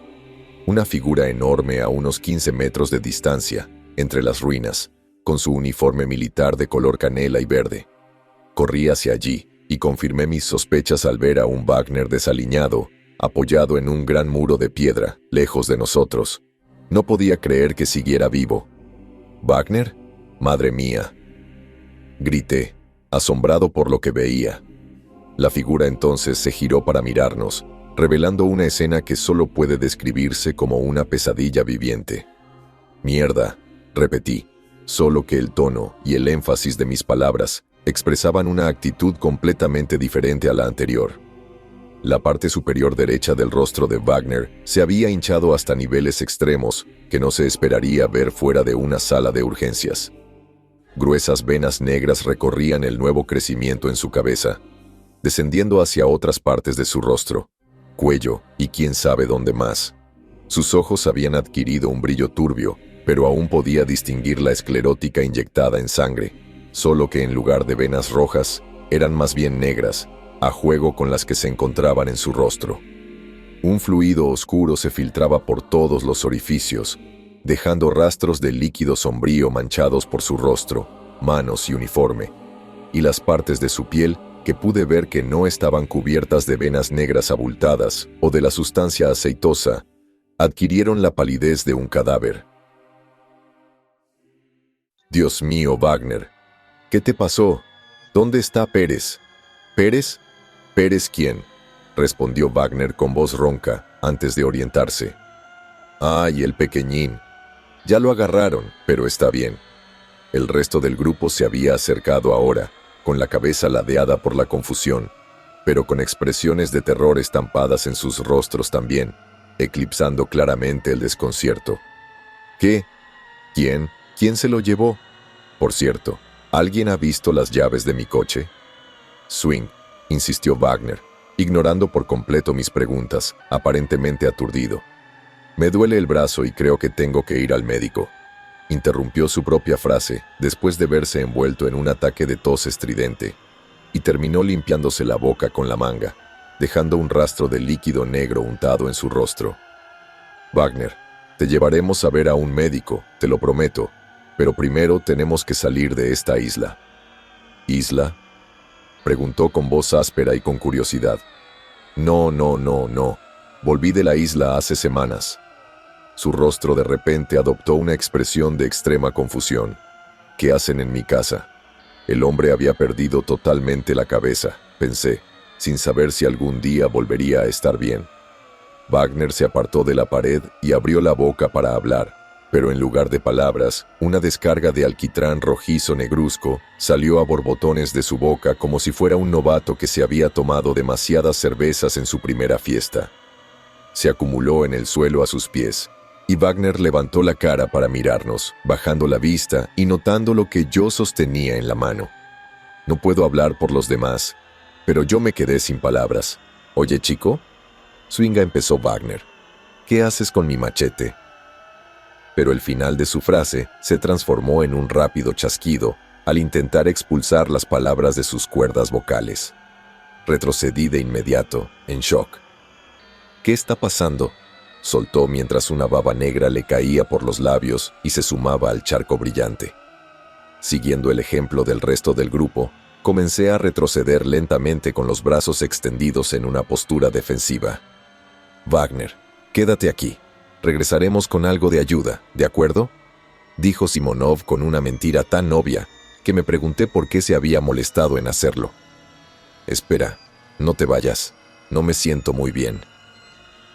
Una figura enorme a unos 15 metros de distancia, entre las ruinas, con su uniforme militar de color canela y verde. Corrí hacia allí y confirmé mis sospechas al ver a un Wagner desaliñado, apoyado en un gran muro de piedra, lejos de nosotros. No podía creer que siguiera vivo. «¿Wagner? Madre mía», grité, asombrado por lo que veía. La figura entonces se giró para mirarnos, revelando una escena que solo puede describirse como una pesadilla viviente. «Mierda», repetí, solo que el tono y el énfasis de mis palabras expresaban una actitud completamente diferente a la anterior. La parte superior derecha del rostro de Wagner se había hinchado hasta niveles extremos que no se esperaría ver fuera de una sala de urgencias. Gruesas venas negras recorrían el nuevo crecimiento en su cabeza, descendiendo hacia otras partes de su rostro, cuello y quién sabe dónde más. Sus ojos habían adquirido un brillo turbio, pero aún podía distinguir la esclerótica inyectada en sangre, solo que en lugar de venas rojas, eran más bien negras, a juego con las que se encontraban en su rostro. Un fluido oscuro se filtraba por todos los orificios, dejando rastros de líquido sombrío manchados por su rostro, manos y uniforme, y las partes de su piel que pude ver que no estaban cubiertas de venas negras abultadas o de la sustancia aceitosa, adquirieron la palidez de un cadáver. «Dios mío, Wagner, ¿qué te pasó? ¿Dónde está Pérez?» «¿Pérez? ¿Pérez quién?», respondió Wagner con voz ronca, antes de orientarse. «Ay, el pequeñín. Ya lo agarraron, pero está bien». El resto del grupo se había acercado ahora, con la cabeza ladeada por la confusión, pero con expresiones de terror estampadas en sus rostros también, eclipsando claramente el desconcierto. «¿Qué? ¿Quién? ¿Quién se lo llevó? Por cierto, ¿alguien ha visto las llaves de mi coche?» «Swing», insistió Wagner, ignorando por completo mis preguntas, aparentemente aturdido. «Me duele el brazo y creo que tengo que ir al médico», interrumpió su propia frase después de verse envuelto en un ataque de tos estridente, y terminó limpiándose la boca con la manga, dejando un rastro de líquido negro untado en su rostro. «Wagner, te llevaremos a ver a un médico, te lo prometo, pero primero tenemos que salir de esta isla». «¿Isla?», preguntó con voz áspera y con curiosidad. «No. Volví de la isla hace semanas». Su rostro de repente adoptó una expresión de extrema confusión. «¿Qué hacen en mi casa?». El hombre había perdido totalmente la cabeza, pensé, sin saber si algún día volvería a estar bien. Wagner se apartó de la pared y abrió la boca para hablar, pero en lugar de palabras, una descarga de alquitrán rojizo negruzco salió a borbotones de su boca como si fuera un novato que se había tomado demasiadas cervezas en su primera fiesta. Se acumuló en el suelo a sus pies, y Wagner levantó la cara para mirarnos, bajando la vista y notando lo que yo sostenía en la mano. No puedo hablar por los demás, pero yo me quedé sin palabras. «Oye, chico», Swinga empezó Wagner, «¿qué haces con mi machete?» Pero el final de su frase se transformó en un rápido chasquido al intentar expulsar las palabras de sus cuerdas vocales. Retrocedí de inmediato, en shock. «¿Qué está pasando?», soltó mientras una baba negra le caía por los labios y se sumaba al charco brillante. Siguiendo el ejemplo del resto del grupo, comencé a retroceder lentamente con los brazos extendidos en una postura defensiva. «Wagner, quédate aquí. Regresaremos con algo de ayuda, ¿de acuerdo?», dijo Simonov con una mentira tan obvia que me pregunté por qué se había molestado en hacerlo. «Espera, no te vayas. No me siento muy bien».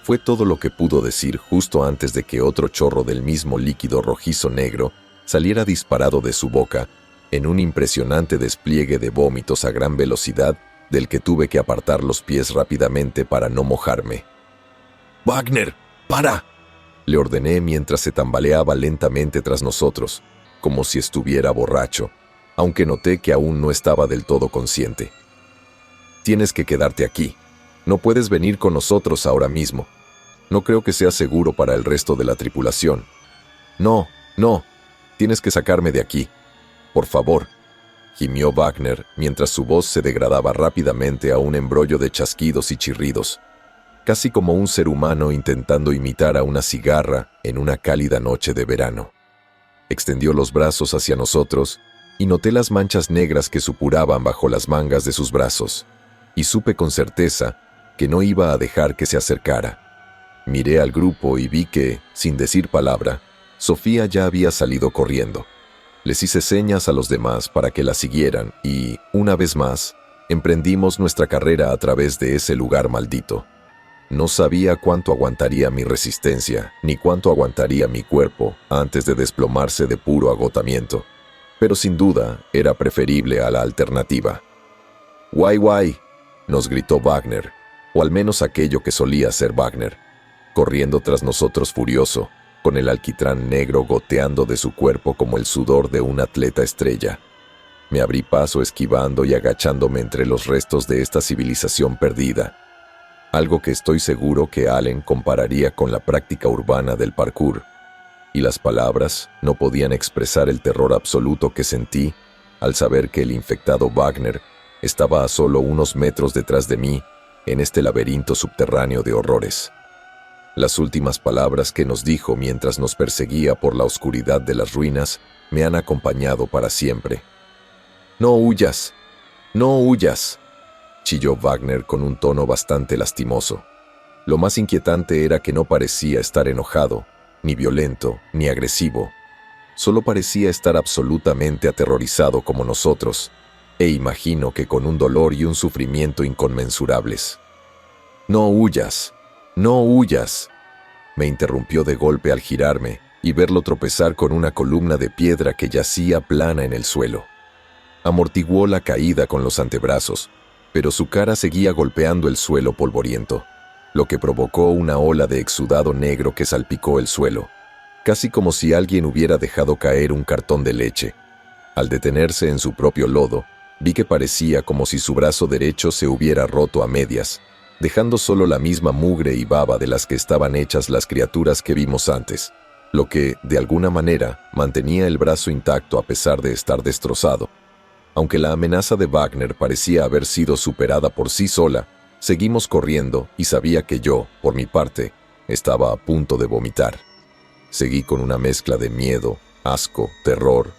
Fue todo lo que pudo decir justo antes de que otro chorro del mismo líquido rojizo negro saliera disparado de su boca en un impresionante despliegue de vómitos a gran velocidad del que tuve que apartar los pies rápidamente para no mojarme. «¡Wagner, para!», le ordené mientras se tambaleaba lentamente tras nosotros, como si estuviera borracho, aunque noté que aún no estaba del todo consciente. «Tienes que quedarte aquí. No puedes venir con nosotros ahora mismo. No creo que sea seguro para el resto de la tripulación. No, tienes que sacarme de aquí. Por favor», gimió Wagner mientras su voz se degradaba rápidamente a un embrollo de chasquidos y chirridos, casi como un ser humano intentando imitar a una cigarra en una cálida noche de verano. Extendió los brazos hacia nosotros y noté las manchas negras que supuraban bajo las mangas de sus brazos, y supe con certeza que no iba a dejar que se acercara. Miré al grupo y vi que, sin decir palabra, Sofía ya había salido corriendo. Les hice señas a los demás para que la siguieran y, una vez más, emprendimos nuestra carrera a través de ese lugar maldito. No sabía cuánto aguantaría mi resistencia, ni cuánto aguantaría mi cuerpo antes de desplomarse de puro agotamiento, pero sin duda era preferible a la alternativa. «¡Guay, guay!», nos gritó Wagner, o al menos aquello que solía ser Wagner, corriendo tras nosotros furioso, con el alquitrán negro goteando de su cuerpo como el sudor de un atleta estrella. Me abrí paso esquivando y agachándome entre los restos de esta civilización perdida, algo que estoy seguro que Allen compararía con la práctica urbana del parkour, y las palabras no podían expresar el terror absoluto que sentí al saber que el infectado Wagner estaba a solo unos metros detrás de mí en este laberinto subterráneo de horrores. Las últimas palabras que nos dijo mientras nos perseguía por la oscuridad de las ruinas me han acompañado para siempre. «¡No huyas! ¡No huyas!», chilló Wagner con un tono bastante lastimoso. Lo más inquietante era que no parecía estar enojado, ni violento, ni agresivo. Solo parecía estar absolutamente aterrorizado como nosotros, e imagino que con un dolor y un sufrimiento inconmensurables. «¡No huyas! ¡No huyas!», me interrumpió de golpe al girarme y verlo tropezar con una columna de piedra que yacía plana en el suelo. Amortiguó la caída con los antebrazos, pero su cara seguía golpeando el suelo polvoriento, lo que provocó una ola de exudado negro que salpicó el suelo, casi como si alguien hubiera dejado caer un cartón de leche. Al detenerse en su propio lodo, vi que parecía como si su brazo derecho se hubiera roto a medias, dejando solo la misma mugre y baba de las que estaban hechas las criaturas que vimos antes, lo que, de alguna manera, mantenía el brazo intacto a pesar de estar destrozado. Aunque la amenaza de Wagner parecía haber sido superada por sí sola, seguimos corriendo y sabía que yo, por mi parte, estaba a punto de vomitar. Seguí con una mezcla de miedo, asco, terror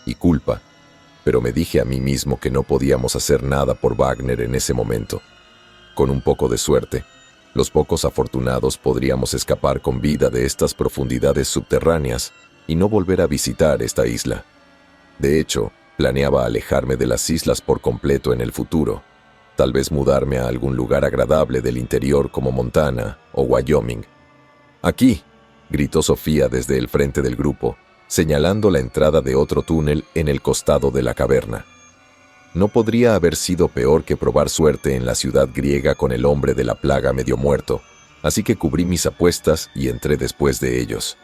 y culpa, pero me dije a mí mismo que no podíamos hacer nada por Wagner en ese momento. Con un poco de suerte, los pocos afortunados podríamos escapar con vida de estas profundidades subterráneas y no volver a visitar esta isla. De hecho, planeaba alejarme de las islas por completo en el futuro, Tal vez mudarme a algún lugar agradable del interior como Montana o Wyoming. «Aquí», gritó Sofía desde el frente del grupo, señalando la entrada de otro túnel en el costado de la caverna. No podría haber sido peor que probar suerte en la ciudad griega con el hombre de la plaga medio muerto, así que cubrí mis apuestas y entré después de ellos.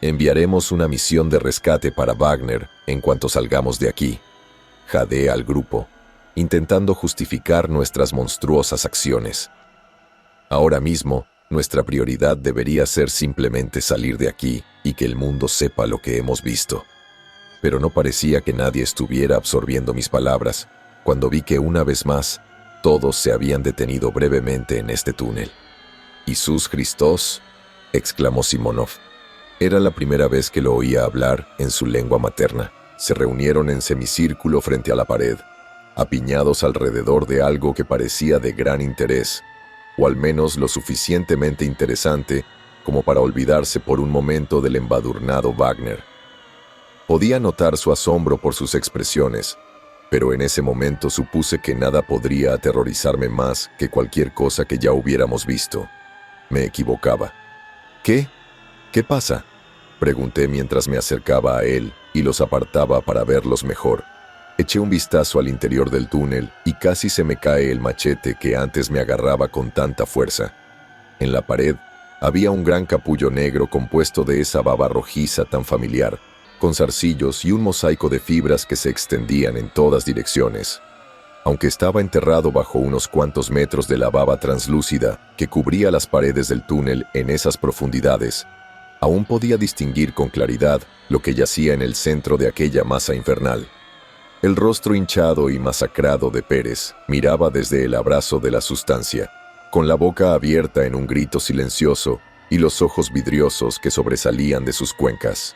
«Enviaremos una misión de rescate para Wagner en cuanto salgamos de aquí», jadeé al grupo, intentando justificar nuestras monstruosas acciones. Ahora mismo, nuestra prioridad debería ser simplemente salir de aquí y que el mundo sepa lo que hemos visto. Pero no parecía que nadie estuviera absorbiendo mis palabras, cuando vi que una vez más, todos se habían detenido brevemente en este túnel. «¿Jesús Christos?», exclamó Simonov. Era la primera vez que lo oía hablar en su lengua materna. Se reunieron en semicírculo frente a la pared, apiñados alrededor de algo que parecía de gran interés, o al menos lo suficientemente interesante como para olvidarse por un momento del embadurnado Wagner. Podía notar su asombro por sus expresiones, pero en ese momento supuse que nada podría aterrorizarme más que cualquier cosa que ya hubiéramos visto. Me equivocaba. «¿Qué? ¿Qué pasa?», pregunté mientras me acercaba a él y los apartaba para verlos mejor. Eché un vistazo al interior del túnel y casi se me cae el machete que antes me agarraba con tanta fuerza. En la pared había un gran capullo negro compuesto de esa baba rojiza tan familiar, con zarcillos y un mosaico de fibras que se extendían en todas direcciones. Aunque estaba enterrado bajo unos cuantos metros de la baba translúcida que cubría las paredes del túnel en esas profundidades, aún podía distinguir con claridad lo que yacía en el centro de aquella masa infernal. El rostro hinchado y masacrado de Pérez miraba desde el abrazo de la sustancia, con la boca abierta en un grito silencioso y los ojos vidriosos que sobresalían de sus cuencas.